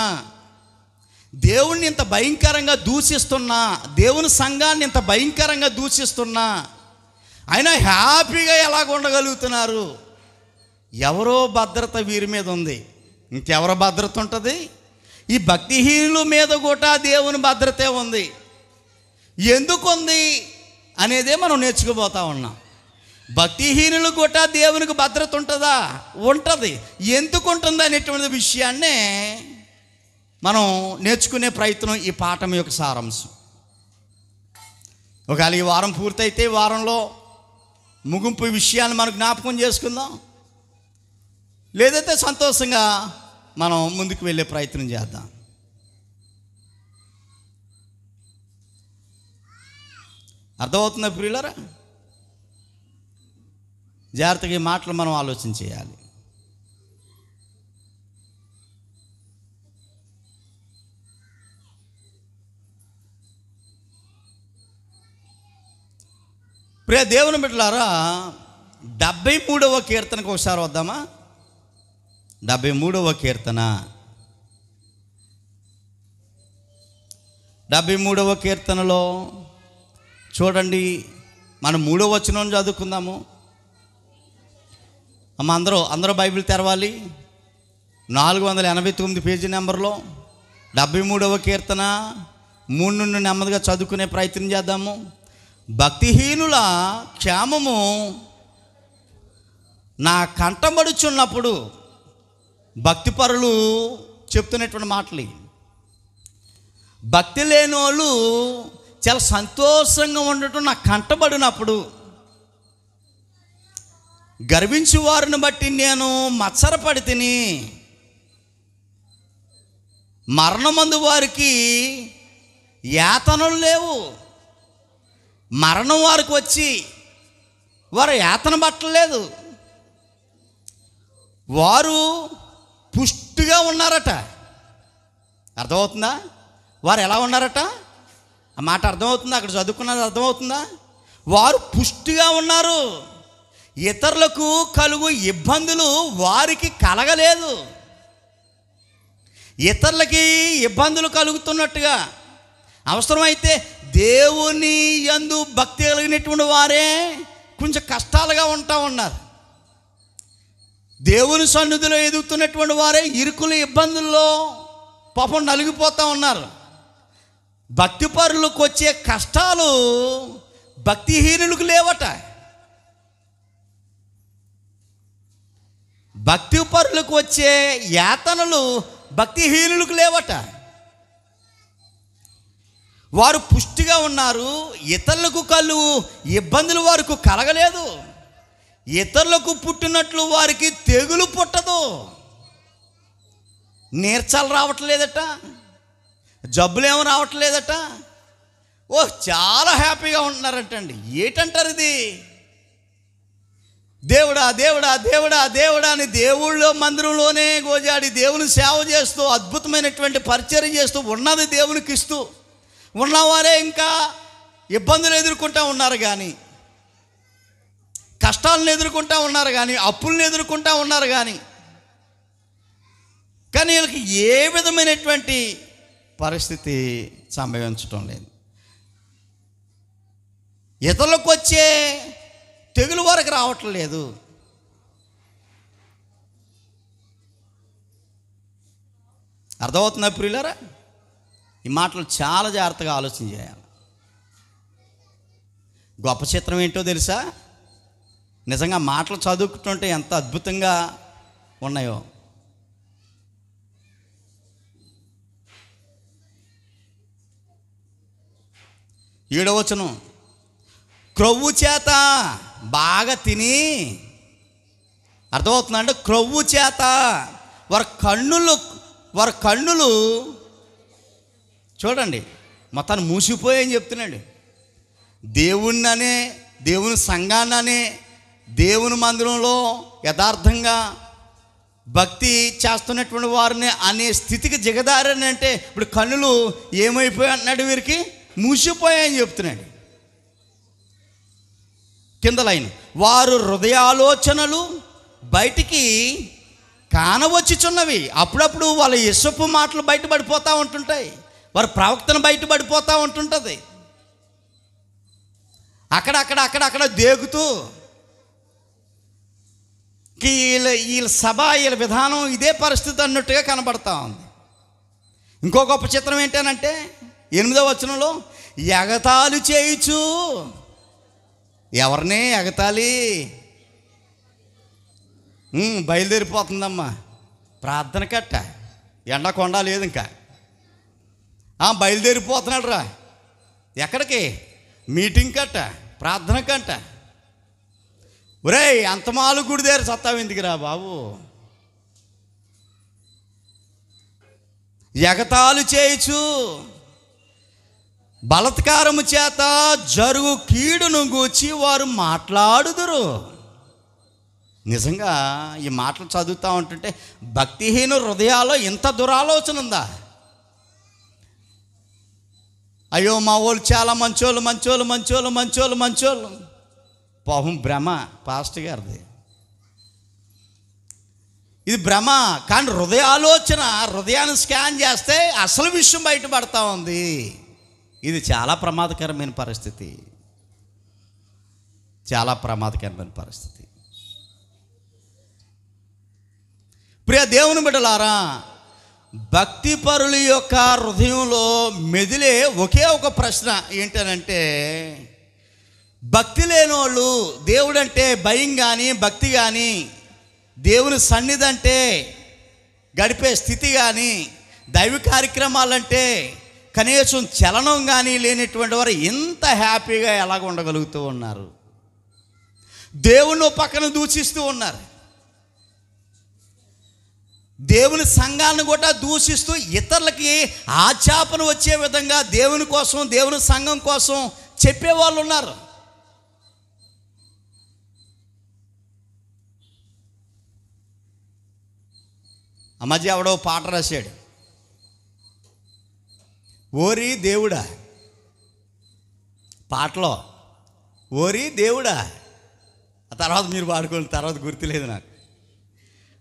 దేవుణ్ణి ఇంత భయంకరంగా దూషిస్తున్నా, దేవుని సంఘాన్ని ఇంత భయంకరంగా దూషిస్తున్నా, అయినా హ్యాపీగా ఎలాగ ఉండగలుగుతున్నారు? ఎవరో భద్రత వీరి మీద ఉంది. ఇంకెవరో భద్రత ఉంటుంది? ఈ భక్తిహీనుల మీద కూడా దేవుని భద్రతే ఉంది. ఎందుకు ఉంది అనేదే మనం నేర్చుకోబోతా ఉన్నాం. భక్తిహీనులు కూడా దేవునికి భద్రత ఉంటుందా? ఉంటుంది. ఎందుకు ఉంటుంది అనేటువంటి విషయాన్నే మనం నేర్చుకునే ప్రయత్నం ఈ పాఠం యొక్క సారాంశం. ఒకవేళ ఈ వారం పూర్తయితే వారంలో ముగింపు విషయాన్ని మనం జ్ఞాపకం చేసుకుందాం, లేదైతే సంతోషంగా మనం ముందుకు వెళ్ళే ప్రయత్నం చేద్దాం. అర్థమవుతుందా ప్రియులారా? జాగ్రత్తగా ఈ మాటలు మనం ఆలోచన చేయాలి. ప్రియ దేవుని బిడ్డలారా, 73వ కీర్తనకు ఒకసారి వద్దామా? 73వ కీర్తన, 73వ కీర్తనలో చూడండి, మనం 3వ వచనం చదువుకుందాము. అమ్మ అందరూ బైబిల్ తెరవాలి. 489 పేజీ నెంబర్లో 73వ కీర్తన 3 నుండి నెమ్మదిగా చదువుకునే ప్రయత్నం చేద్దాము. భక్తిహీనుల క్షేమము నా కంటబడుచున్నప్పుడు, భక్తిపరులు చెప్తున్నటువంటి మాటలు. భక్తి లేని వాళ్ళు చాలా సంతోషంగా ఉండటం నాకు కంటబడినప్పుడు, గర్వించు వారిని బట్టి నేను మత్సరపడి తిని, మరణమందు వారికి యాతనలు లేవు. మరణం వారికి వచ్చి వారు యాతన పట్టలేదు, వారు పుష్టిగా ఉన్నారట. అర్థమవుతుందా? వారు ఎలా ఉన్నారట? ఆ మాట అర్థమవుతుందా? అక్కడ చదువుకున్నది అర్థమవుతుందా? వారు పుష్టిగా ఉన్నారు, ఇతరులకు కలుగు ఇబ్బందులు వారికి కలగలేదు. ఇతరులకి ఇబ్బందులు కలుగుతున్నట్టుగా, అవసరమైతే దేవుని యందు భక్తి కలిగినటువంటి వారే కొంచెం కష్టాలుగా ఉన్నారు. దేవుని సన్నిధిలో ఎదుగుతున్నటువంటి వారే ఇరుకుల ఇబ్బందుల్లో పాపం నలిగిపోతూ ఉన్నారు. భక్తిపరులకు వచ్చే కష్టాలు భక్తిహీనులకు లేవట. భక్తిపరులకు వచ్చే యాతనలు భక్తిహీనులకు లేవట. వారు పుష్టిగా ఉన్నారు, ఇతరులకు ఇబ్బందులు వారికి కలగలేదు. ఇతరులకు పుట్టినట్లు వారికి తెగులు పుట్టదు. నీరసాలు రావట్లేదట, జబ్బులేమో రావట్లేదట. చాలా హ్యాపీగా ఉంటున్నారంటండి. ఏంటంటారు ఇది? దేవుడా దేవుడా దేవుడా దేవుడా అని దేవుళ్ళ మందిరంలోనే గోజాడి దేవుని సేవ చేస్తూ, అద్భుతమైనటువంటి పరిచర్య చేస్తూ, ఉన్నది దేవునికి ఇస్తూ ఉన్నవారే ఇంకా ఇబ్బందులు ఎదుర్కొంటూ ఉన్నారు, కానీ కష్టాలను ఎదుర్కొంటూ ఉన్నారు, కానీ అప్పులను ఎదుర్కొంటూ ఉన్నారు, కానీ కానీ వీళ్ళకి ఏ విధమైనటువంటి పరిస్థితి సంభవించటం లేదు. ఇతరులకు వచ్చే తెగులు వరకు రావట్లేదు. అర్థమవుతుందా ప్రియులారా? ఈ మాటలు చాలా జాగ్రత్తగా ఆలోచన చేయాలి. గొప్ప చిత్రం ఏంటో తెలుసా? నిజంగా మాటలు చదువుకుంటుంటే ఎంత అద్భుతంగా ఉన్నాయో. ఏడవ వచనం, క్రొవ్వు చేత బాగా తిని, అర్థమవుతుందా అంటే క్రొవ్వు చేత వారి కన్నులు చూడండి మొత్తాన్ని మూసిపోయాయని చెప్తున్నాడు. దేవుని సంఘాన్ననే దేవుని మందిరంలో యథార్థంగా భక్తి చేస్తున్నటువంటి వారిని అనే స్థితికి దిగదారని అంటే ఇప్పుడు కన్నులు ఏమైపోయాయి అన్నాడు, వీరికి మూసిపోయాయని చెప్తున్నాడు. కింద లైన్, వారు హృదయాలోచనలు బయటికి కానవచ్చుచున్నవి. అప్పుడప్పుడు వాళ్ళ యెస్సపు మాటలు బయటపడిపోతూ ఉంటుంటాయి, వారి ప్రవక్తను బయటపడిపోతూ ఉంటుంటుంది. అక్కడ దేగుతూ వీళ్ళ సభ వీళ్ళ విధానం ఇదే పరిస్థితి అన్నట్టుగా కనబడతా ఉంది. ఇంకో గొప్ప చిత్రం ఏంటనంటే 8వ వచనంలో, ఎగతాళి చేయుచు. ఎవరిని ఎగతాళి? బయలుదేరిపోతుందమ్మా ప్రార్థన కట్ట, ఎండ కొండ లేదు ఇంకా. బయలుదేరిపోతున్నాడు రా, ఎక్కడికి? మీటింగ్ కట్ట, ప్రార్థన కట్ట. ఒరేయ్ అంతమాలు గుడి దగ్గర సత్తావు ఎందుకురా బాబు? ఎగతాళి చేయొచ్చు, బలత్కారము చేత జరుగు కీడును గూర్చి వారు మాట్లాడుదురు. నిజంగా ఈ మాటలు చదువుతూ ఉంటుంటే భక్తిహీన హృదయాల్లో ఇంత దురాలోచన ఉందా? అయ్యో మా వాళ్ళు చాలా మంచోళ్ళు. పాపం భ్రమ పాస్టర్ గారిది, ఇది భ్రమ. కానీ హృదయాన్ని స్కాన్ చేస్తే అసలు విషయం బయటపడతా ఉంది. ఇది చాలా ప్రమాదకరమైన పరిస్థితి, చాలా ప్రమాదకరమైన పరిస్థితి. ప్రియ దేవుని బిడ్డలారా, భక్తి పరుల యొక్క హృదయంలో మెదిలే ఒకే ఒక ప్రశ్న ఏంటనంటే, భక్తి లేని వాళ్ళు దేవుడంటే భయం కానీ భక్తి కానీ దేవుని సన్నిధి అంటే గడిపే స్థితి కానీ దైవ కార్యక్రమాలంటే కనీసం చలనం కానీ లేనటువంటి వారు ఎంత హ్యాపీగా ఎలాగ ఉండగలుగుతూ ఉన్నారు? దేవుని పక్కన దూషిస్తూ ఉన్నారు, దేవుని సంఘాన్ని కూడా దూషిస్తూ ఇతరులకి ఆచాపన వచ్చే విధంగా దేవుని కోసం దేవుని సంఘం కోసం చెప్పేవాళ్ళు ఉన్నారు. ఆ మధ్య ఎవడో పాట రాశాడు, ఓరి దేవుడా, పాటలో ఓరి దేవుడా. ఆ తర్వాత మీరు పాడుకోండి, తర్వాత గుర్తులేదు నాకు.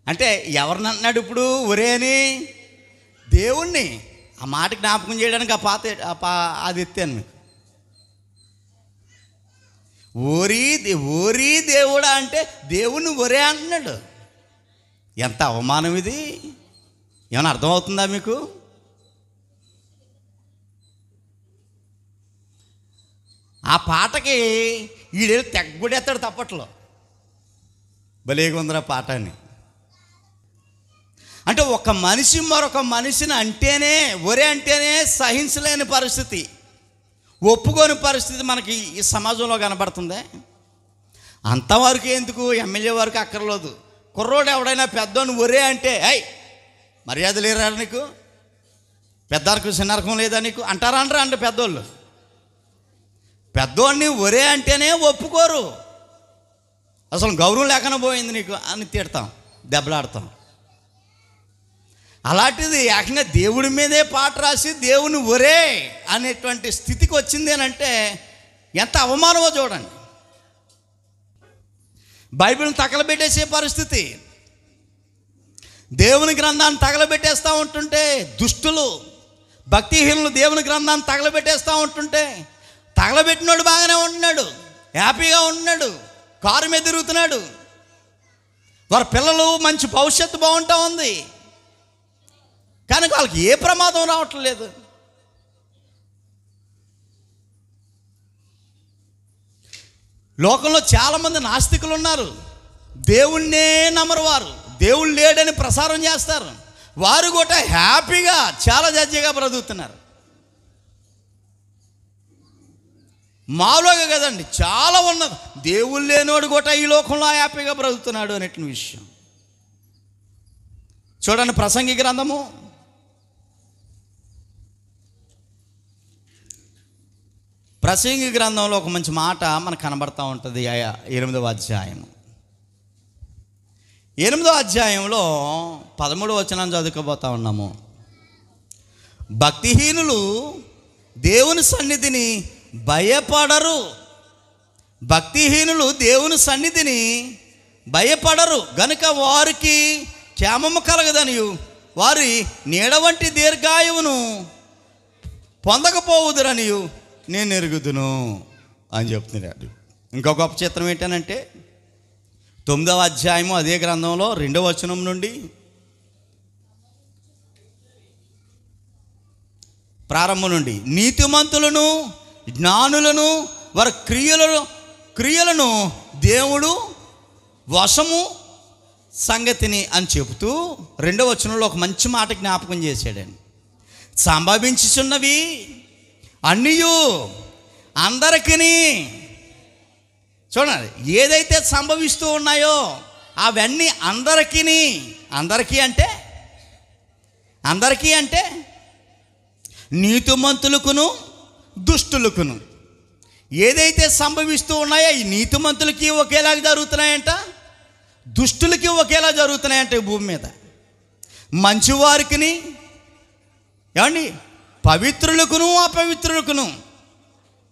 అంటే ఎవరిని అంటున్నాడు ఇప్పుడు ఒరే అని? దేవుణ్ణి. ఆ మాట జ్ఞాపకం చేయడానికి అది ఎత్తాను మీకు. ఓరి దేవుడా అంటే దేవుణ్ణి ఒరే అంటున్నాడు. ఎంత అవమానం ఇది! ఏమైనా అర్థమవుతుందా మీకు? ఆ పాటకి ఈడే తెగ్గొడేస్తాడు తప్పట్లో. భలేగా ఉందిరా పాట అని. అంటే ఒక మనిషి మరొక మనిషిని అంటేనే ఒరే అంటేనే సహించలేని పరిస్థితి, ఒప్పుకోని పరిస్థితి మనకి ఈ సమాజంలో కనబడుతుంది. అంతవరకు ఎందుకు, ఎమ్మెల్యే వరకు అక్కర్లేదు. కుర్రోడు ఎవడైనా పెద్దోని ఒరే అంటే, మర్యాద లేరా నీకు? పెద్దరకు చిన్నరకం లేదా నీకు అంటారా? అంటే పెద్దోళ్ళు పెద్దోడిని ఒరే అంటేనే ఒప్పుకోరు. అసలు గౌరవం లేకుండా పోయింది నీకు అని తిడతాం, దెబ్బలాడతాం. అలాంటిది ఏకంగా దేవుడి మీదే పాట రాసి దేవుని ఒరే అనేటువంటి స్థితికి వచ్చింది అని అంటే ఎంత అవమానమో చూడండి. బైబిల్ని తగలబెట్టేసే పరిస్థితి. దేవుని గ్రంథాన్ని తగలబెట్టేస్తూ ఉంటుంటే, దుష్టులు భక్తిహీనులు దేవుని గ్రంథాన్ని తగలబెట్టేస్తూ ఉంటుంటే, తగలబెట్టినోడు బాగానే ఉంటున్నాడు, హ్యాపీగా ఉంటున్నాడు, కారు మీద తిరుగుతున్నాడు, వారి పిల్లలు మంచి భవిష్యత్తు బాగుంటూ ఉంది, కానీ వాళ్ళకి ఏ ప్రమాదం రావట్లేదు. లోకంలో చాలామంది నాస్తికులు ఉన్నారు, దేవుణ్ణే నమ్మరు, వారు దేవుడు లేడని ప్రసారం చేస్తారు, వారు కూడా హ్యాపీగా చాలా జడ్జిగా బ్రతుకుతున్నారు. మామూలుగా కదండి, చాలా ఉన్నది. దేవుడు లేనోడు కూడా ఈ లోకంలో హ్యాపీగా బ్రతుకుతున్నాడు అనేటువంటి విషయం. చూడండి ప్రసంగి గ్రంథము 8వ ఒక మంచి మాట మనకు కనబడతా ఉంటుంది. 8వ అధ్యాయం 8వ అధ్యాయంలో 13వ వచనం చదువుకోబోతా ఉన్నాము. భక్తిహీనులు దేవుని సన్నిధిని భయపడరు, భక్తిహీనులు దేవుని సన్నిధిని భయపడరు గనుక వారికి క్షేమము కలగదనియు వారి నీడ వంటి దీర్ఘాయువును పొందకపోవుదురనియు నేను ఎరుగుదును అని చెప్తున్నాడు. ఇంకో గొప్ప చిత్రం ఏంటనంటే 9వ అధ్యాయము అదే గ్రంథంలో 2వ వచనం నుండి ప్రారంభం నుండి, నీతిమంతులను జ్ఞానులను వారి క్రియలను దేవుడు వశము సంగతిని అని చెబుతూ 2వ వచనంలో ఒక మంచి మాట జ్ఞాపకం చేశాడండి. సంభవించుచున్నవి అన్నీయు అందరికీ, చూడండి, ఏదైతే సంభవిస్తూ ఉన్నాయో అవన్నీ అందరికీ అంటే నీతిమంతులకును దుష్టులకును ఏదైతే సంభవిస్తూ ఉన్నాయో ఈ నీతిమంతులకి ఒకేలాగా జరుగుతున్నాయంట, దుష్టులకి ఒకేలా జరుగుతున్నాయంట. ఈ భూమి మీద మంచివారికి ఏమండి, పవిత్రులకును అపవిత్రులకును,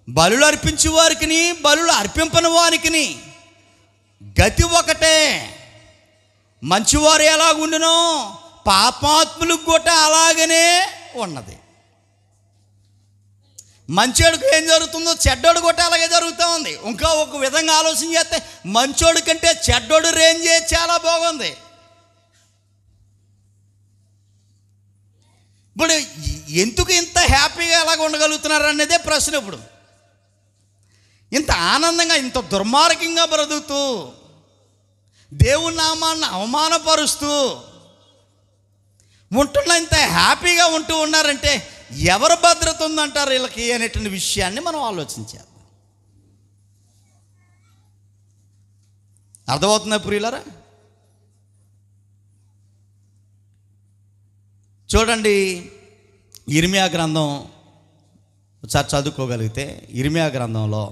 బలులు అర్పించే వారికి బలులు అర్పింపని వారికి గతి ఒకటే. మంచివారు ఎలాగుండునో పాపాత్ములకు కూడా అలాగనే ఉన్నది. మంచోడికి ఏం జరుగుతుందో చెడ్డోడు కూడా అలాగే జరుగుతూ ఉంది. ఇంకా ఒక విధంగా ఆలోచన చేస్తే మంచోడి కంటే చెడ్డోడు రేంజే చాలా బాగుంది. ఇప్పుడు ఎందుకు ఇంత హ్యాపీగా ఎలాగ ఉండగలుగుతున్నారు అనేదే ప్రశ్న. ఇప్పుడు ఇంత ఆనందంగా ఇంత దుర్మార్గంగా బ్రతుకుతూ దేవుని నామాన్ని అవమానపరుస్తూ ఉంటున్న ఇంత హ్యాపీగా ఉంటూ ఉన్నారంటే ఎవరు భద్రత ఉందంటారు వీళ్ళకి అనేటువంటి విషయాన్ని మనం ఆలోచించాలి. అర్థమవుతుందా ప్రియులారా? చూడండి, ఇర్మియా గ్రంథం ఒకసారి చదువుకోగలిగితే, ఇర్మియా గ్రంథంలో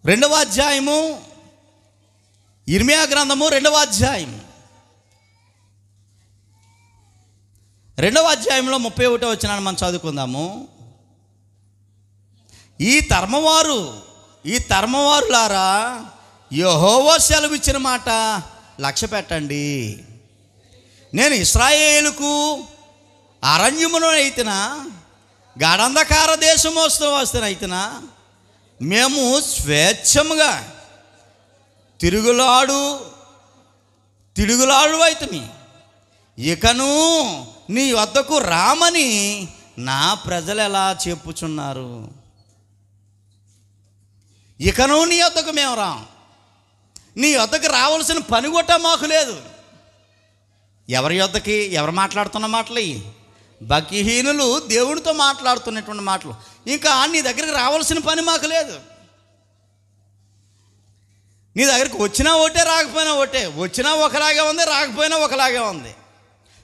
2వ అధ్యాయము, ఇర్మియా గ్రంథము 2వ అధ్యాయం 2వ అధ్యాయంలో 31వ వచనాన్ని మనం చదువుకుందాము. ఈ తరమవారులారా యెహోవా సెలవిచ్చిన మాట లక్ష్య పెట్టండి. నేను ఇశ్రాయేలుకు అరణ్యమును అయితేనా గాఢంధకార దేశము వస్తునైతేనా మేము స్వేచ్ఛముగా తిరుగులాడు అయితమి, ఇకను నీ వద్దకు రామని నా ప్రజలు ఎలా చెప్పుచున్నారు. ఇకను నీ వద్దకు మేము రాం, నీ వద్దకు రావాల్సిన పని కూడా మాకు లేదు. ఎవరి వద్దకి ఎవరు మాట్లాడుతున్న మాటలు? భక్తిహీనులు దేవుడితో మాట్లాడుతున్నటువంటి మాటలు. ఇంకా నీ దగ్గరికి రావాల్సిన పని మాకు లేదు. నీ దగ్గరికి వచ్చినా ఒకటే, రాకపోయినా ఒకటే. వచ్చినా ఒకలాగే ఉంది, రాకపోయినా ఒకలాగే ఉంది.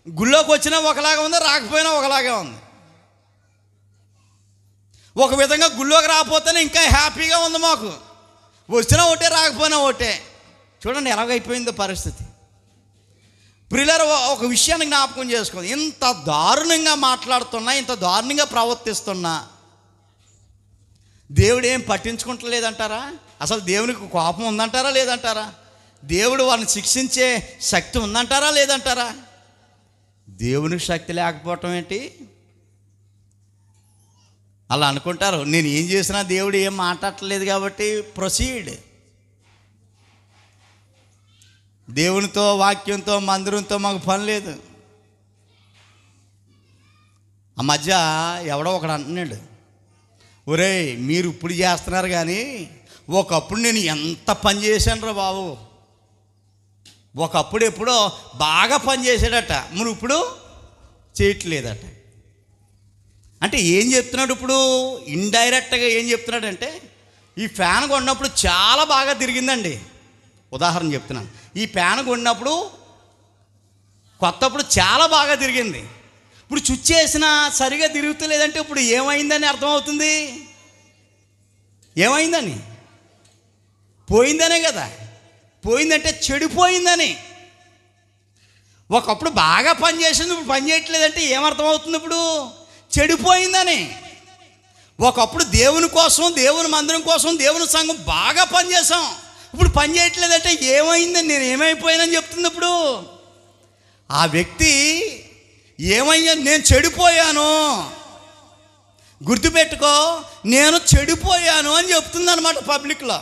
గుళ్ళోకి వచ్చినా ఒకలాగే ఉంది, రాకపోయినా ఒకలాగే ఉంది. ఒక విధంగా గుళ్ళోకి రాకపోతేనే ఇంకా హ్యాపీగా ఉంది మాకు. వచ్చినా ఒకటే, రాకపోయినా ఒకటే. చూడండి ఎలాగైపోయిందో పరిస్థితి. ప్రియులారా, ఒక విషయాన్ని జ్ఞాపకం చేసుకోండి. ఇంత దారుణంగా మాట్లాడుతున్నా, ఇంత దారుణంగా ప్రవర్తిస్తున్నా దేవుడు ఏం పట్టించుకుంటలేదంటారా? అసలు దేవునికి కోపం ఉందంటారా లేదంటారా? దేవుడు వారిని శిక్షించే శక్తి ఉందంటారా లేదంటారా? దేవునికి శక్తి లేకపోవటం ఏంటి? అలా అనుకుంటారు. నేను ఏం చేసినా దేవుడు ఏం మాట్లాడట్లేదు కాబట్టి ప్రొసీడ్. దేవునితో, వాక్యంతో, మందిరంతో మాకు పని లేదు. ఆ మధ్య ఎవడో ఒకడు అంటున్నాడు, ఒరేయ్ మీరు ఇప్పుడు చేస్తున్నారు కానీ ఒకప్పుడు నేను ఎంత పని చేశాను రా బాబు. ఒకప్పుడు ఎప్పుడో బాగా పని చేశాడట, మరి ఇప్పుడు చేయట్లేదట. అంటే ఏం చెప్తున్నాడు ఇప్పుడు? ఇండైరెక్ట్గా ఏం చెప్తున్నాడంటే, ఈ ఫ్యాన్ కొన్నప్పుడు చాలా బాగా తిరిగిందండి. ఉదాహరణ చెప్తున్నాను. ఈ ఫ్యాన్ కొన్నప్పుడు కొత్తప్పుడు చాలా బాగా తిరిగింది. ఇప్పుడు చుచ్చేసినా సరిగా తిరుగుతలేదంటే ఇప్పుడు ఏమైందని అర్థమవుతుంది. ఏమైందని? పోయిందనే కదా. పోయిందంటే చెడిపోయిందని. ఒకప్పుడు బాగా పని చేసింది, ఇప్పుడు పని చేయట్లేదంటే ఏమర్థమవుతుంది? ఇప్పుడు చెడిపోయిందని. ఒకప్పుడు దేవుని కోసం, దేవుని మందిరం కోసం, దేవుని సంఘం బాగా పనిచేసాం, ఇప్పుడు పని చేయట్లేదంటే ఏమైందని, నేను ఏమైపోయానని చెప్తుంది. ఇప్పుడు ఆ వ్యక్తి ఏమయ్యా, నేను చెడిపోయాను, గుర్తుపెట్టుకో, నేను చెడిపోయాను అని చెప్తుంది అనమాట పబ్లిక్లో.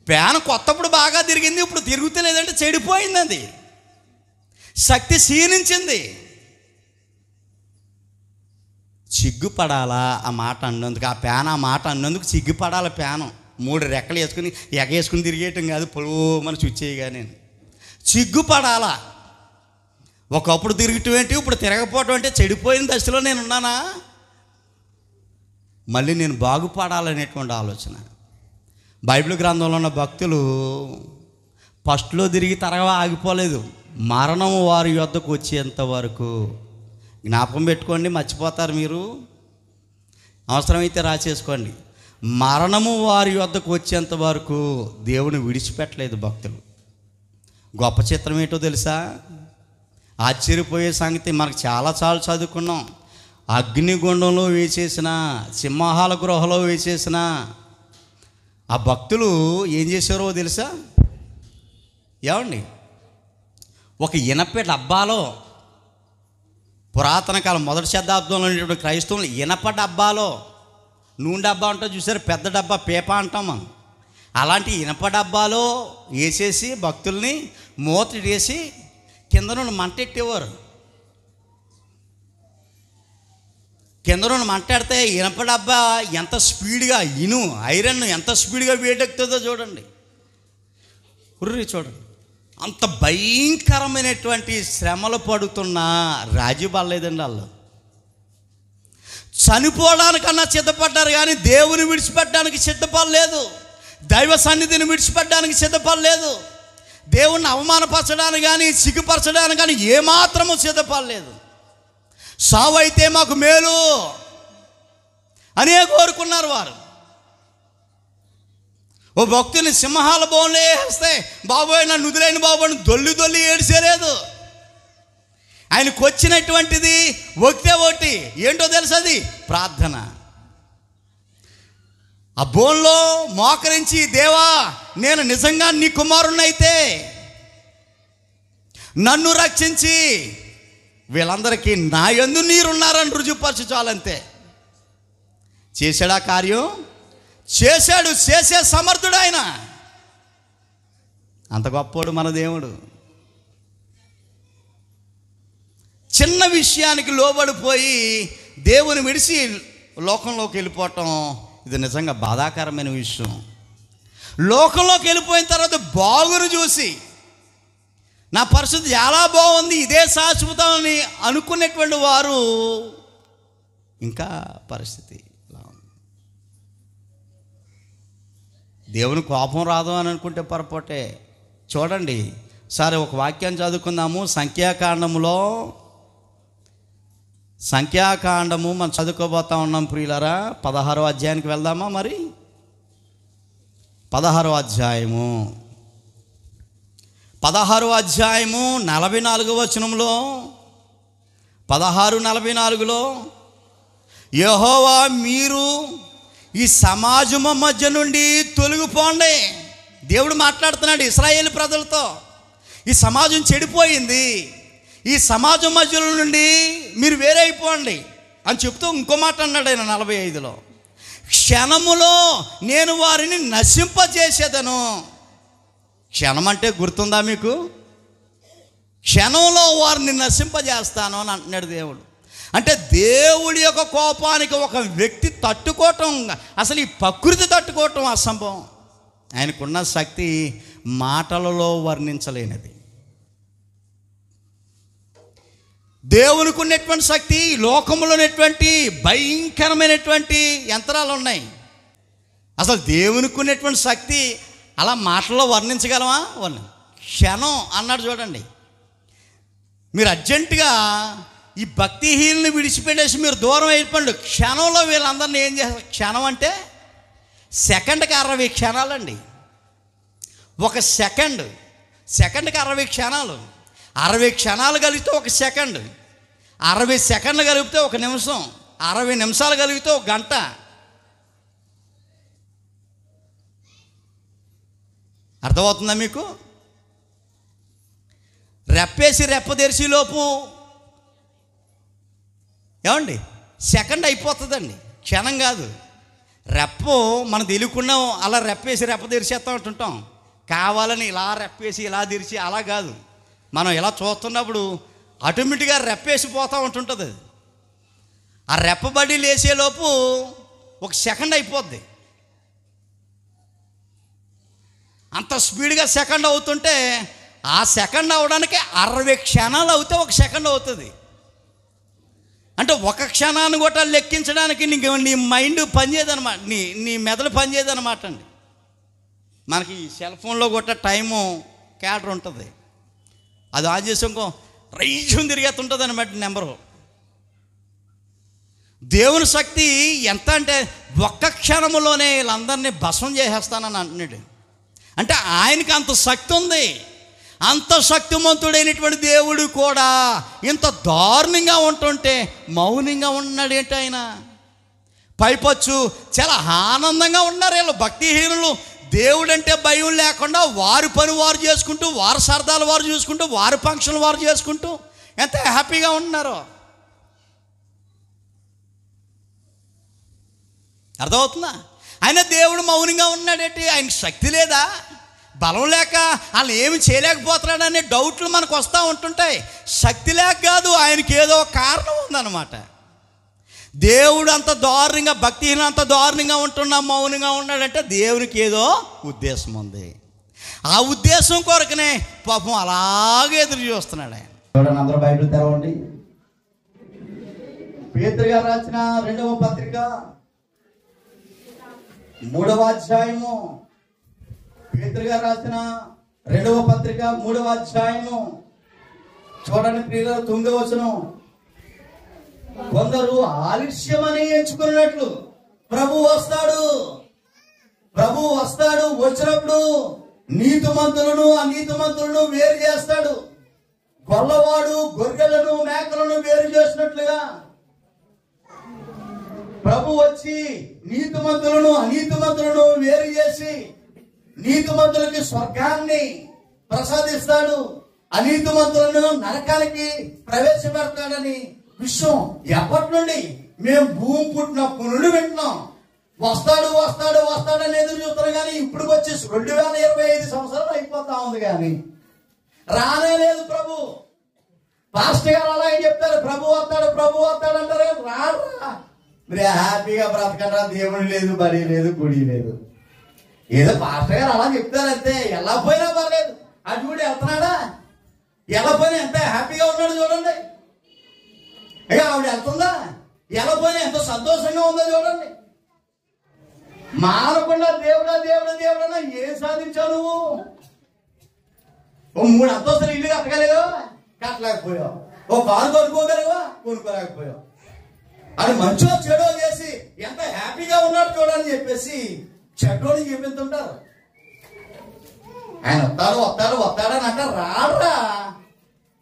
ఫ్యాన్ కొత్తప్పుడు బాగా తిరిగింది, ఇప్పుడు తిరుగుతలేదంటే చెడిపోయింది. అది శక్తి క్షీణించింది. సిగ్గుపడాలా ఆ మాట అన్నందుకు? ఆ ఫ్యాన్ ఆ మాట అన్నందుకు సిగ్గుపడాలి. ఫ్యాను 3 రెక్కలు వేసుకుని ఎగేసుకుని తిరిగేయటం కాదు, పొలవమని చుచ్చేయగా. నేను సిగ్గుపడాలా. ఒకప్పుడు తిరగటం ఏంటి, ఇప్పుడు తిరగపోవటం అంటే చెడిపోయిన దశలో నేను ఉన్నానా? మళ్ళీ నేను బాగుపడాలనేటువంటి ఆలోచన. బైబిల్ గ్రంథంలో ఉన్న భక్తులు ఫస్ట్లో తిరిగి తరగా ఆగిపోలేదు. మరణం వారి యొద్దకు వచ్చేంత వరకు. జ్ఞాపకం పెట్టుకోండి, మర్చిపోతారు మీరు. అవసరమైతే రాసేసుకోండి. మరణము వారి యొద్దకు వచ్చేంత వరకు దేవుని విడిచిపెట్టలేదు భక్తులు. గొప్ప చిత్రం ఏంటో తెలుసా? ఆశ్చర్యపోయే సంగతి మనకు చాలాసార్లు చదువుకున్నాం. అగ్నిగుండంలో వేసేసిన, సింహాల గృహలో వేసేసిన ఆ భక్తులు ఏం చేశారో తెలుసా? ఏమండి, ఒక ఇనప డబ్బాలో, పురాతన కాలం 1వ శతాబ్దంలో ఉండేటువంటి క్రైస్తవులు ఇనప డబ్బాలో, నూనె డబ్బా ఉంటుంది చూసారు, పెద్ద డబ్బా, పేప అంటాం మనం. అలాంటి ఇనప డబ్బాలో వేసేసి భక్తుల్ని మూత వేసి కింద నుండి మంట ఎట్టేవారు. కింద నుండి మంట ఎడితే ఇనప డబ్బా ఎంత స్పీడ్గా, ఐరన్ ఎంత స్పీడ్గా వేడెక్కుతుందో చూడండి. ఉర్రి చూడండి. అంత భయంకరమైనటువంటి శ్రమలు పడుతున్నా రాజీ పడలేదండి వాళ్ళు. చనిపోవడానికన్నా సిద్ధపడ్డారు కానీ దేవుని విడిచిపెట్టడానికి సిద్ధపడలేదు. దైవ సన్నిధిని విడిచిపెట్టడానికి సిద్ధపడలేదు. దేవుణ్ణి అవమానపరచడానికి కానీ సిగ్గుపరచడానికి కానీ ఏమాత్రము సిద్ధపడలేదు. సావు అయితే మాకు మేలు అనే కోరుకున్నారు వారు. ఓ భక్తుని సింహాల బోన్లో వేస్తే బాబోయ్ నన్ను వదిలేని బాబోని దొల్లి ఏడిసేలేదు. ఆయనకు వచ్చినటువంటిది ఒకటి ఏంటో తెలుసు, అది ప్రార్థన. ఆ బోన్లో మోకరించి, దేవా నేను నిజంగా నీ కుమారుణ్ణైతే నన్ను రక్షించి వీళ్ళందరికీ నా యందు నీరున్నారని రుజువుపరచు చాలంతే. చేశాడా కార్యం? చేశాడు. చేసే సమర్థుడు ఆయన. అంత గొప్పోడు మన దేవుడు. చిన్న విషయానికి లోబడిపోయి దేవుని విడిచి లోకంలోకి వెళ్ళిపోవటం ఇది నిజంగా బాధాకరమైన విషయం. లోకంలోకి వెళ్ళిపోయిన తర్వాత బాగును చూసి నా పరిస్థితి చాలా బాగుంది, ఇదే శాశ్వతం అని అనుకునేటువంటి వారు ఇంకా పరిస్థితి ఇలా ఉంది. దేవుని కోపం రాదు అని అనుకుంటే పొరపాటే. చూడండి, సరే ఒక వాక్యాన్ని చదువుకుందాము. సంఖ్యాకాండము మనం చదువుకోబోతా ఉన్నాం ప్రియులారా. 16వ అధ్యాయానికి వెళ్దామా? మరి 16వ అధ్యాయము 44వ వచనంలో, 16:44లో యెహోవా మీరు ఈ సమాజము మధ్య నుండి తొలగిపోండి. దేవుడు మాట్లాడుతున్నాడు ఇశ్రాయేలు ప్రజలతో. ఈ సమాజం చెడిపోయింది, ఈ సమాజం మధ్యలో నుండి మీరు వేరే అయిపోండి అని చెప్తూ ఇంకో మాట అన్నాడు ఆయన 45లో, క్షణములో నేను వారిని నశింపజేసేదను. క్షణం అంటే గుర్తుందా మీకు? క్షణంలో వారిని నశింపజేస్తాను అని అంటున్నాడు దేవుడు. అంటే దేవుడి యొక్క కోపానికి ఒక వ్యక్తి తట్టుకోవటం, అసలు ఈ ప్రకృతి తట్టుకోవటం అసంభవం. ఆయనకున్న శక్తి మాటలలో వర్ణించలేనిది. దేవునికి ఉన్నటువంటి శక్తి లోకంలో ఉన్నటువంటి భయంకరమైనటువంటి యంత్రాలు ఉన్నాయి. అసలు దేవునికి ఉన్నటువంటి శక్తి అలా మాటల్లో వర్ణించగలమా? క్షణం అన్నాడు చూడండి. మీరు అర్జెంటుగా ఈ భక్తిహీనుని విడిచిపెట్టేసి మీరు దూరం అయిపోండి. క్షణంలో వీళ్ళందరినీ ఏం చేస్తారు? క్షణం అంటే సెకండ్కి 60 క్షణాలండి. ఒక సెకండ్కి 60 క్షణాలు. 60 క్షణాలు కలిగితే ఒక సెకండ్, 60 సెకండ్లు కలిపితే ఒక నిమిషం, 60 నిమిషాలు కలిగితే ఒక గంట. అర్థమవుతుందా మీకు? రెప్పేసి రెప్ప తెరిచి లోపు ఏమండి సెకండ్ అయిపోతుందండి, క్షణం కాదు. రెప్ప మనం తెలియకుండా అలా రెప్పేసి రెప్ప తెరిచేస్తూ ఉంటుంటాం. కావాలని ఇలా రెప్పేసి ఇలా తెరిచి అలా కాదు. మనం ఇలా చూస్తున్నప్పుడు ఆటోమేటిక్గా రెప్పేసిపోతూ ఉంటుంటుంది. అది ఆ రెప్పబడి లేచేలోపు ఒక సెకండ్ అయిపోద్ది. అంత స్పీడ్గా సెకండ్ అవుతుంటే ఆ సెకండ్ అవడానికి 60 క్షణాలు అవుతే ఒక సెకండ్ అవుతుంది. అంటే ఒక క్షణాన్ని కూడా లెక్కించడానికి నీ మైండ్ పనిచేయదనమాట, నీ మెదడు పనిచేయదనమాట అండి. మనకి సెల్ ఫోన్లో కూడా టైము క్యాలెండర్ ఉంటుంది, అది ఆన్ చేసి ఇంకో రైజం తిరిగేస్తుంటుంది అనమాట నెంబరు. దేవుని శక్తి ఎంత అంటే ఒక్క క్షణములోనే వీళ్ళందరినీ భస్మం చేసేస్తానని అంటున్నాడు. అంటే ఆయనకి అంత శక్తి ఉంది. అంత శక్తిమంతుడైనటువంటి దేవుడు కూడా ఇంత దారుణంగా ఉంటుంటే మౌనంగా ఉన్నాడు ఏంటి ఆయన? పైపచ్చు చాలా ఆనందంగా ఉన్నారు వీళ్ళు భక్తిహీనులు. దేవుడంటే భయం లేకుండా వారి పని వారు చేసుకుంటూ, వారి సరదాలు వారు చూసుకుంటూ, వారి ఫంక్షన్లు వారు చేసుకుంటూ ఎంత హ్యాపీగా ఉంటున్నారో అర్థమవుతుందా? ఆయన దేవుడు మౌనంగా ఉన్నాడేంటి? ఆయనకి శక్తి లేదా? బలం లేక వాళ్ళు ఏమి చేయలేకపోతున్నాడనే డౌట్లు మనకు వస్తూ ఉంటుంటాయి. శక్తి లేక కాదు, ఆయనకి ఏదో కారణం ఉందన్నమాట. దేవుడు అంత దారుణంగా భక్తిహీనం అంత దారుణంగా ఉంటున్నా మౌనంగా ఉన్నాడంటే దేవునికి ఏదో ఉద్దేశం ఉంది. ఆ ఉద్దేశం కొరకనే పాపం అలాగే ఎదురు చూస్తున్నాడు ఆయన. చూడండి, అందరూ బైబిల్ తెరవండి. పేతురు గారు రాసిన 2వ పత్రిక 3వ అధ్యాయము. పేతురు గారు రాసిన 2వ పత్రిక 3వ అధ్యాయము చూడండి ప్రియులారా, 9వ వచనం. కొందరు ఆలస్యమని ఎంచుకున్నట్లు ప్రభు వస్తాడు. వచ్చినప్పుడు నీతిమంతులను అనీతిమంతులను వేరు చేస్తాడు. గొల్లవాడు గొర్రెలను మేకలను వేరు చేసినట్లుగా ప్రభు వచ్చి నీతిమంతులను అనీతిమంతులను వేరు చేసి నీతిమంతులకి స్వర్గాన్ని ప్రసాదిస్తాడు, అనీతిమంతులను నరకానికి ప్రవేశపెడతాడని విషయం ఎప్పటి నుండి మేము భూమి పుట్టినప్పటి నుండి వింటున్నాం. వస్తాడని ఎదురు చూస్తారు. కానీ ఇప్పుడు వచ్చి 2025 సంవత్సరాలు అయిపోతా ఉంది, కానీ రానే లేదు ప్రభు. పాస్టర్ గారు అలాగే చెప్తారు, ప్రభు వస్తాడు అంటారు. రారా, మీరు హ్యాపీగా బ్రతకరా, దేవుడు లేదు, బడి లేదు, గుడి లేదు. ఏదో పాస్టర్ గారు అలా చెప్తారంతే. ఎలా పోయినా పర్లేదు. అది కూడా వెళ్తున్నాడా? ఎలా పోయినా ఎంత హ్యాపీగా ఉన్నాడు చూడండి. అయ్యో ఆవిడ వెళ్తుందా? ఎలా పోయినా ఎంత సంతోషంగా ఉందో చూడండి. మానకుండా దేవుడా ఏం సాధించావు నువ్వు? ఓ 3 అంతస్తులు ఇల్లు కట్టగలిగావా? కట్టలేకపోయావు. ఓ కారు కొనుక్కోలేకపోయావు. అది మంచో చెడో చేసి ఎంత హ్యాపీగా ఉన్నాడు చూడని చెప్పేసి చెడ్డోని చూపిస్తుంటారు. ఆయన వస్తాడని అంటే రాడరా.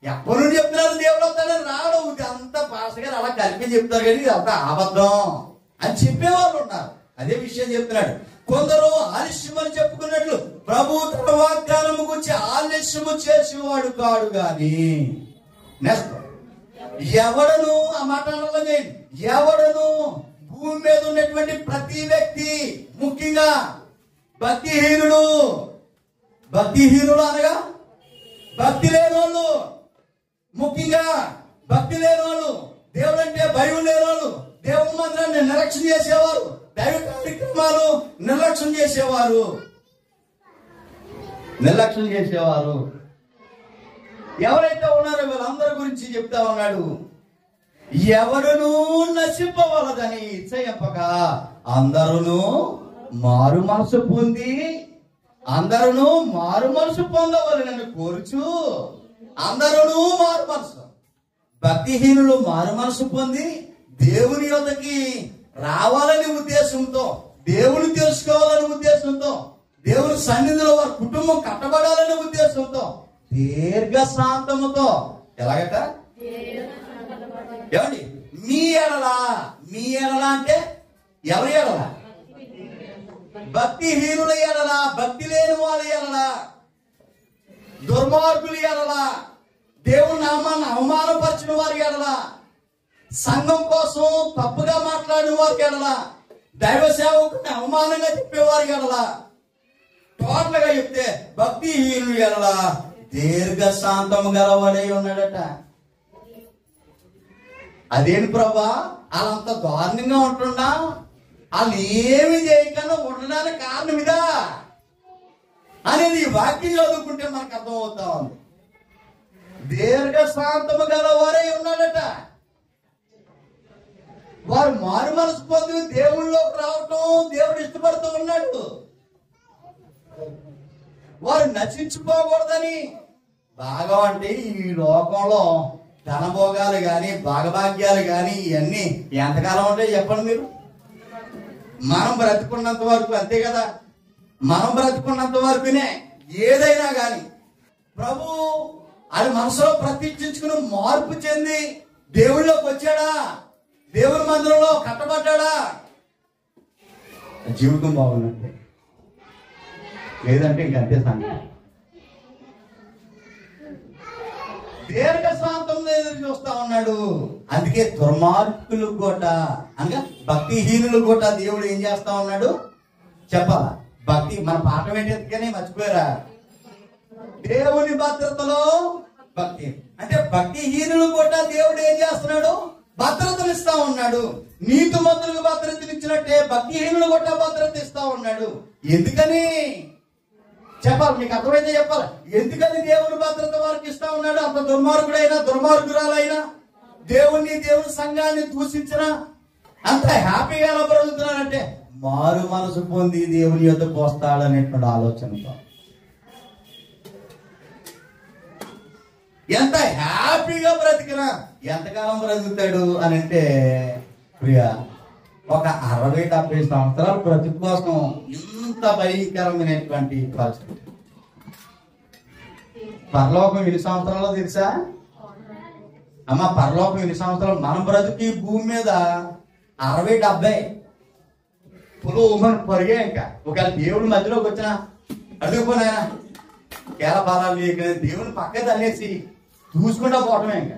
ఎప్పటి నుండి చెప్తున్నారు దేవుడు వస్తాడని? రాడు. ఇదంతా పాస్టర్ గారు అలా కలిపి చెప్తారు, కానీ ఇదంతా అబద్ధం అని చెప్పేవాళ్ళు ఉన్నారు. అదే విషయం చెప్తున్నాడు. కొందరు ఆలస్యమని చెప్పుకున్నట్లు ప్రభు తన వాగ్దానము గురించి ఆలస్యము చేసేవాడు కాడు గాని నెక్స్ట్ ఎవడను ఆ మాట ఎవడను భూమి మీద ఉన్నటువంటి ప్రతి వ్యక్తి, ముఖ్యంగా భక్తిహీనుడు అనగా భక్తి లేని వాళ్ళు, ముఖ్యంగా భక్తి లేని వాళ్ళు, దేవుడు అంటే భయం లేని వాళ్ళు, దేవుని మందిరాన్ని నిర్లక్ష్యం చేసేవారు, దైవ కార్యక్రమాలు నిర్లక్ష్యం చేసేవారు ఎవరైతే ఉన్నారో వీళ్ళందరి గురించి చెప్తా ఉన్నాడు. ఎవరును నశింపవలదని ఇచ్చయపక అందరూ మారు మనసు పొందవలనని కోరుచు అందరూ మారు మనసు, భక్తిహీనులు మారు మనసు పొంది దేవుని యొద్దకి రావాలని ఉద్దేశంతో, దేవుని తెలుసుకోవాలని ఉద్దేశంతో, దేవుని సన్నిధిలో వారి కుటుంబం కట్టబడాలనే ఉద్దేశంతో దీర్ఘశాంతముతో ఎలాగట ఏమండి మీ ఎడల అంటే ఎవరి ఎడల? భక్తిహీనుల ఎడల, భక్తి లేని వాళ్ళ ఎడల, దుర్మార్గుల ఎడల, దేవుని నామాన్ని అవమానపరిచిన వారి ఎడల, సంఘం కోసం తప్పుగా మాట్లాడిన వారి ఎడల, దైవ సేవకుని అవమానంగా చెప్పేవారి ఎడల, టోటల్ గా చెప్తే భక్తిహీనుల ఎడల దీర్ఘశాంతము గలవాడై ఉన్నాడట. అదేంటి ప్రభా వాళ్ళంత దారుణంగా ఉంటున్నా వాళ్ళు ఏమి చేయకుండా ఉండడానికి కారణం ఇదా అనేది ఈ వాక్యం చదువుకుంటే మనకు అర్థమవుతా ఉంది. దీర్ఘశాంతము గలవాడై ఉన్నాడట. వారు మారు మనసు పొంది దేవుళ్ళలోకి రావటం దేవుడు ఇష్టపడుతూ ఉన్నాడు. వారు నశించిపోకూడదని. భాగం అంటే ఈ లోకంలో ధనభోగాలు గాని భాగభాగ్యాలు గాని ఇవన్నీ ఎంతకాలం ఉంటాయి చెప్పండి మీరు? మనం బ్రతుకున్నంత వరకు అంతే కదా. మనం బ్రతుకున్నంత వరకునే ఏదైనా గాని ప్రభు అది మనసులో ప్రతిష్ఠించుకుని మార్పు చెంది దేవుళ్ళలోకి వచ్చాడా, దేవుని మందిరంలో కట్టబడ్డాడా, జీవితం బాగున్నట్టే. లేదంటే ఇంకంతే సంగతి. దీర్ఘశాంతంలో ఎదురు చూస్తా ఉన్నాడు. అందుకే దుర్మార్గులు కోట అనగా భక్తిహీనులు కోట దేవుడు ఏం చేస్తా ఉన్నాడు చెప్పాలా? భక్తి మన పాట ఏంటనే మర్చిపోయారా? దేవుని భద్రతలో భక్తి అంటే భక్తిహీనులు కోట దేవుడు ఏం చేస్తున్నాడు? భద్రతనిస్తా ఉన్నాడు. నీతిమంతులకు భద్రతనిచ్చినట్టే భక్తిహీనులు కోట భద్రత ఇస్తా ఉన్నాడు. ఎందుకని చెప్పాలి, మీకు అర్థమైతే చెప్పాలి. ఎందుకని దేవుని భద్రత వారికి ఇస్తా ఉన్నాడు? అంత దుర్మార్గుడైనా దుర్మార్గురాలైనా దేవుని సంఘాన్ని దూషించిన అంత హ్యాపీగా ఎలా బ్రతుకుతున్నారంటే మారు మనసు పొంది దేవుని యొద్దకు వస్తాడనేటువంటి ఆలోచనతో ఎంత హ్యాపీగా బ్రతికినా ఎంతకాలం బ్రతుకుతాడు అని అంటే ప్రియా ఒక 60-70 సంవత్సరాల బ్రతుకు కోసం ఇంత భయంకరమైనటువంటి పరిస్థితి. పరలోకం ఎన్ని సంవత్సరాలు తెలుసా అమ్మ? పరలోకం ఎన్ని సంవత్సరాలు? మన బ్రతుకి భూమి మీద 60-70 పొరిగా. ఇంకా ఒకవేళ దేవుడి మధ్యలోకి వచ్చిన అడుగుపోయినా కేల బాలాలు లేక దేవుని పక్కన తల్లేసి చూసుకుంటా పోవటమే. ఇంకా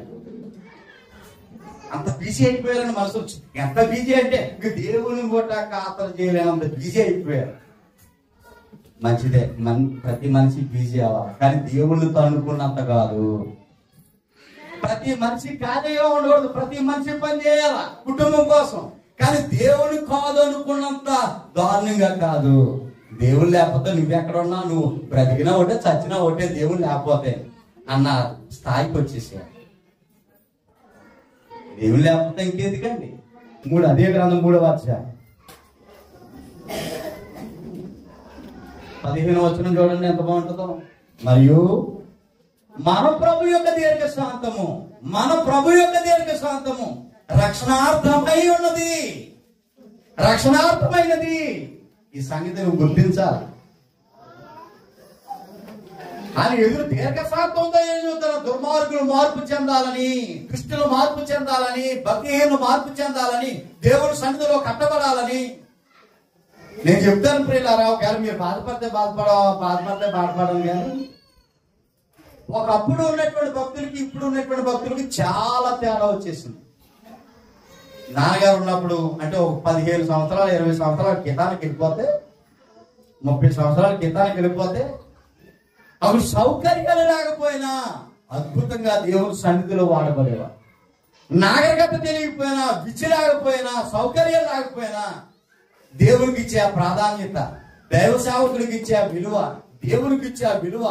అంత బిజీ అయిపోయారని మనసు వచ్చి, ఎంత బిజీ అంటే ఇంక దేవుని కూడా ఖాతరు చేయలేనంత బిజీ అయిపోయారు. మంచిదే, ప్రతి మనిషి బిజీ అవ్వాలి, కానీ దేవుళ్ళతో అనుకున్నంత కాదు. ప్రతి మనిషి ఖాళీగా ఉండకూడదు, ప్రతి మనిషి పని చేయాల కుటుంబం కోసం, కానీ దేవుని కాదు అనుకున్నంత దారుణంగా కాదు. దేవుడు లేకపోతే నువ్వెక్కడ ఉన్నా, నువ్వు బ్రతికినా ఒకటే చచ్చినా ఒకటే, దేవుడు లేకపోతే అన్న స్థాయికి వచ్చేసాడు. దేవుడు లేకపోతే ఇంకెందుకండి? అదే గ్రంథం 3వ అధ్యాయం 15వ వచనం చూడండి ఎంత బాగుంటుందో. మరియు మన ప్రభు యొక్క దీర్ఘశాంతము రక్షణార్థమైనది. ఈ సంగతి నువ్వు గుర్తించాలి. అని ఎదురు దీర్ఘశాంతంతో ఏం చూస్తారు? దుర్మార్గులు మార్పు చెందాలని, దుష్టులు మార్పు చెందాలని, భక్తిహీనులు మార్పు చెందాలని, దేవుడి సన్నిధిలో కట్టబడాలని, నేను చెప్తాను ప్రియులారా, ఒకవేళ మీరు బాధపడితే బాధపడను కానీ ఒకప్పుడు ఉన్నటువంటి భక్తులకి ఇప్పుడు ఉన్నటువంటి భక్తులకి చాలా తేడా వచ్చేసింది. నాన్నగారు ఉన్నప్పుడు అంటే ఒక 15 సంవత్సరాలు 20 సంవత్సరాల క్రితానికి వెళ్ళిపోతే, 30 సంవత్సరాల క్రితానికి వెళ్ళిపోతే అప్పుడు సౌకర్యాలు లేకపోయినా అద్భుతంగా దేవుని సన్నిధిలో వాడబడేవారు. నాగరికత తెలియకపోయినా, విద్య లేకపోయినా, సౌకర్యాలు లేకపోయినా దేవునికి ఇచ్చే ఆ ప్రాధాన్యత, దైవ సేవకుడికి ఇచ్చే ఆ విలువ, దేవునికి ఇచ్చే ఆ విలువ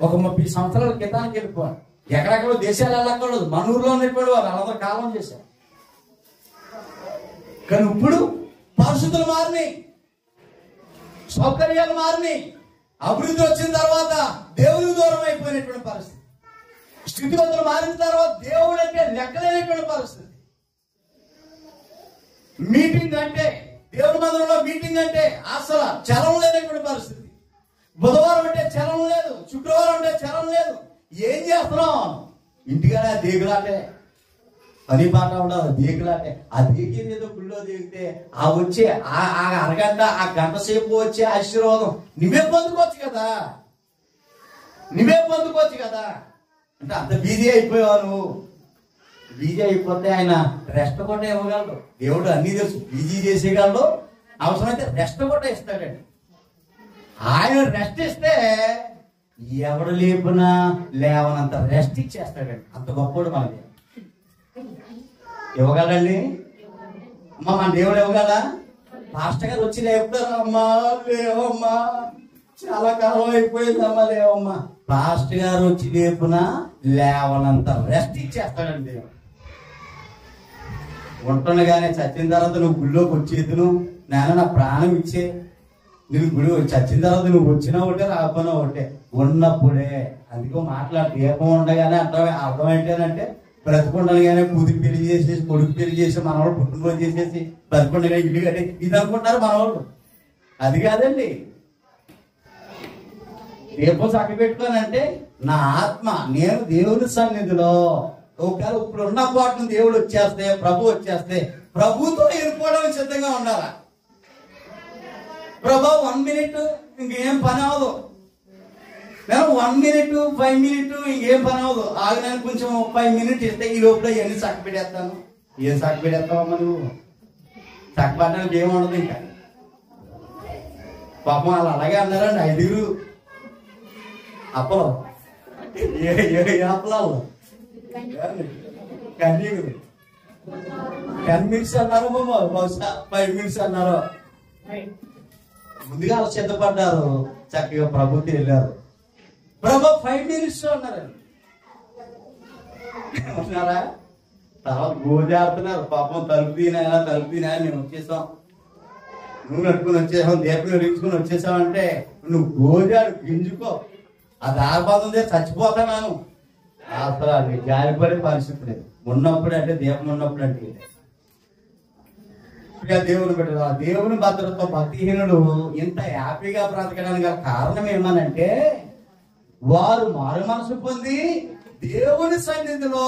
ఒక 30 సంవత్సరాల క్రితానికి వెళ్ళిపోవాలి. ఎక్కడెక్కడో దేశాలు వెళ్ళక్కర్లేదు, మన ఊర్లో ఉన్నటువంటి వారు వాళ్ళందరూ కాలం చేశారు. కానీ ఇప్పుడు పరిస్థితులు మారినాయి, సౌకర్యాలు మారినాయి, అభివృద్ధి వచ్చిన తర్వాత దేవుడికి దూరం అయిపోయినటువంటి పరిస్థితి, స్థితిగతులు మారిన తర్వాత దేవుడు అంటే లెక్కలేనటువంటి పరిస్థితి. మీటింగ్ అంటే, దేవుడి మందిరంలో మీటింగ్ అంటే అసలు చలం లేనటువంటి పరిస్థితి. బుధవారం అంటే చలం లేదు, శుక్రవారం అంటే చలం లేదు. ఏం చేస్తున్నాం? ఇంటికాడ దేగులాటే, పని పాట ఉండదు, దేగులాటే. ఆ దేగేది ఏదో గుళ్ళో దిగితే ఆ వచ్చే ఆ అరగంట, ఆ గంట సేపు వచ్చే ఆశీర్వాదం నువ్వే పొందుకోవచ్చు కదా, నువ్వే పొందుకోవచ్చు కదా. అంటే అంత బిజీ అయిపోయావు నువ్వు. బిజీ అయిపోతే ఆయన రెస్ట్ కూడా ఇవ్వగలడు. దేవుడు అన్ని తెలుసు, బిజీ చేసేయగలడు, అవసరమైతే రెస్ట్ కూడా ఇస్తాడండి. ఆయన రెస్ట్ ఇస్తే ఎవడు లేపునా లేవనంత రెస్ట్ ఇచ్చేస్తాడండి. అంత గొప్పడు మనకి ఇవ్వగలండి. అమ్మా మన దేవుడు ఇవ్వగల. పాస్టర్ గారు వచ్చి లేపుతారు, అమ్మా లేవమ్మా చాలా కాలం అయిపోయిందమ్మా లేవమ్మా. పాస్టర్ గారు వచ్చి లేపునా లేవనంత రెస్ట్ ఇచ్చేస్తాడండి దేవుడు. ఉంటుండగానే చచ్చిన తర్వాత నువ్వు గుళ్ళోకి వచ్చేది, నేను నా ప్రాణం ఇచ్చే, నువ్వు గుడి చచ్చిన తర్వాత నువ్వు వచ్చినా ఒకటే రాకపోయినా ఒకటే, ఉన్నప్పుడే. అందుకో మాట్లాడు, దీపం ఉండగానే అర్థం ఏంటంటే బ్రతుకుండగానే కూతురు పెళ్లి చేసేసి, కొడుకు పెళ్లి చేసి, మనవాళ్ళు పుట్టినరోజు చేసేసి బ్రతుకుండగా ఇల్లు కట్టి ఇది అనుకుంటారు మనవాళ్ళు. అది కాదండి. దీపం చక్క పెట్టుకోనంటే నా ఆత్మ నేను దేవుని సన్నిధిలో, ఒకవేళ ఇప్పుడు ఉన్న పాటను దేవుడు వచ్చేస్తే, ప్రభు వచ్చేస్తే ప్రభుతో వెళ్ళిపోవడానికి సిద్ధంగా ఉండాలా. ప్రభు 1 minute ఇంకేం పని అవ్వదు, నేను 1 minute 5 minutes ఇంకేం పని అవ్వదు. ఆగినాను కొంచెం 5 minutes ఇస్తే ఈ లోపల ఇవన్నీ చక్క పెట్టేస్తాను. ఏం చక్క పెట్టేస్తావమ్మా నువ్వు? చక్క పట్టడానికి ఏముండదు. ఇంకా పాపం వాళ్ళు అలాగే అన్నారండి. 5 అప్పలు, ఏ అప్పలాలు, 10 minutes అన్నారు, బహుశా 5 minutes అన్నారు. ముందుగా వాళ్ళు సిద్ధపడ్డారు, చక్కగా ప్రభుకి వెళ్ళారు. ప్రభు 5 minutes అన్నారండి. అంటున్నారా? తర్వాత గోజాడుతున్నారు. పాపం తలుపు తీనా మేము వచ్చేసాం, నువ్వు నట్టుకుని వచ్చేసాం, దీపం వెలిగించుకుని వచ్చేసామంటే నువ్వు గోజాడు గింజుకో, ఆ దారిపాదం చచ్చిపోతాను. అసలు అది జారిపడే పరిస్థితి లేదు. ఉన్నప్పుడు అంటే దీపం ఉన్నప్పుడు అంటే దేవుని బిడ్డ, దేవుని భద్రతతో భక్తిహీనుడు ఇంత హ్యాపీగా బ్రతకడానికి గల కారణం ఏమనంటే వారు మారు మనసు పొంది దేవుని సన్నిధిలో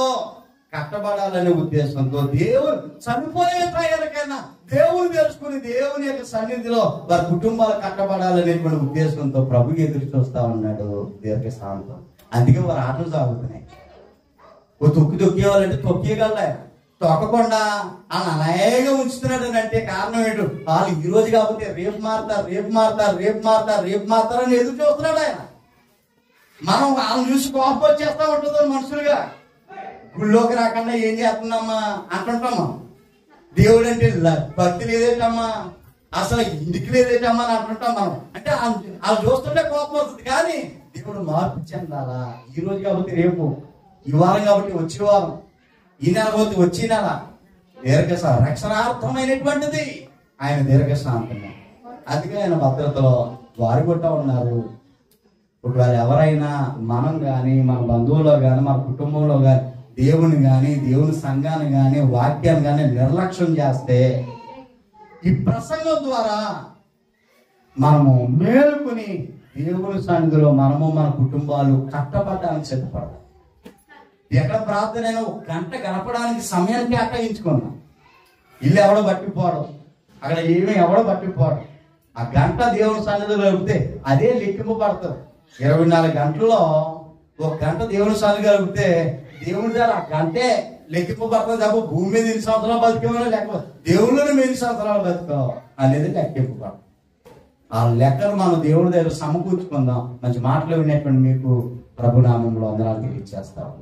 కట్టబడాలనే ఉద్దేశంతో, దేవుడు చనిపోయే తయారికైనా దేవుని తెలుసుకుని దేవుని యొక్క సన్నిధిలో వారి కుటుంబాలు కట్టబడాలనేటువంటి ఉద్దేశంతో ప్రభుకి ఎదురు చూస్తా ఉన్నాడు దీర్ఘశాంతం. అందుకే వారు ఆటలు సాగుతున్నాయి. తొక్కేవాళ్ళంటే తొక్కేయగలరా, తొక్కకుండా ఆయన అలాగే ఉంచుతున్నాడు అంటే కారణం ఏంటో, వాళ్ళు ఈ రోజు కాకపోతే రేపు మారుతారు అని ఎదురు చూస్తున్నాడు ఆయన. మనం వాళ్ళని చూసి కోపం వచ్చేస్తా ఉంటుంది మనుషులుగా. గుళ్ళోకి రాకుండా ఏం చేస్తున్నామా అంటుంటామా, దేవుడు అంటే భక్తి లేదేటమ్మా, అసలు ఇంటికి లేదేటమ్మా అని అంటుంటాం మనం. అంటే వాళ్ళు చూస్తుంటే కోపం వస్తుంది. కానీ దేవుడు మార్పు చెందాలా. ఈ రోజు కాబట్టి రేపు, ఈ వారం కాబట్టి వచ్చే వారం, ఈ నెల పోతే వచ్చే నెల రక్షణార్థమైనటువంటిది ఆయన దీర్ఘశాంతము. అందుకే ఆయన భద్రతలో వారు కూడా ఉన్నారు. ఒకవేళ ఎవరైనా మనం కానీ, మన బంధువుల్లో కానీ, మన కుటుంబంలో కానీ దేవుని కానీ, దేవుని సంఘాన్ని కానీ, వాక్యాన్ని కానీ నిర్లక్ష్యం చేస్తే ఈ ప్రసంగం ద్వారా మనము మేలుకొని దేవుని సన్నిధిలో మనము మన కుటుంబాలు కట్టబడడానికి సిద్ధపడతాం. ఎక్కడ ప్రార్థన అయినా 1 గంట గడపడానికి సమయాన్ని కేటాయించుకున్నాం. ఇల్లు ఎవడో పట్టిపోవడం, అక్కడ ఏమీ ఎవడో పట్టిపోవడం, ఆ గంట దేవుని సన్నిధిలో గడిపితే అదే లెక్కింపు పడుతుంది. 24 గంటల్లో 1 గంట దేవుని సన్నిధి గడిపితే దేవుని దగ్గర ఆ గంటే లెక్కింపు పడుతుంది తప్ప భూమి మీద ఎన్ని సంవత్సరాలు బతికేమో లేకపోతే దేవుళ్ళని ఎన్ని సంవత్సరాలు బతుకో అనేది లెక్కింపు పడుతుంది. ఆ లెక్కను మనం దేవుడి దగ్గర సమకూర్చుకుందాం. మంచి మాటలు వినేటువంటి మీకు ప్రభునామంలో వందనాలు తెలియజేస్తాము.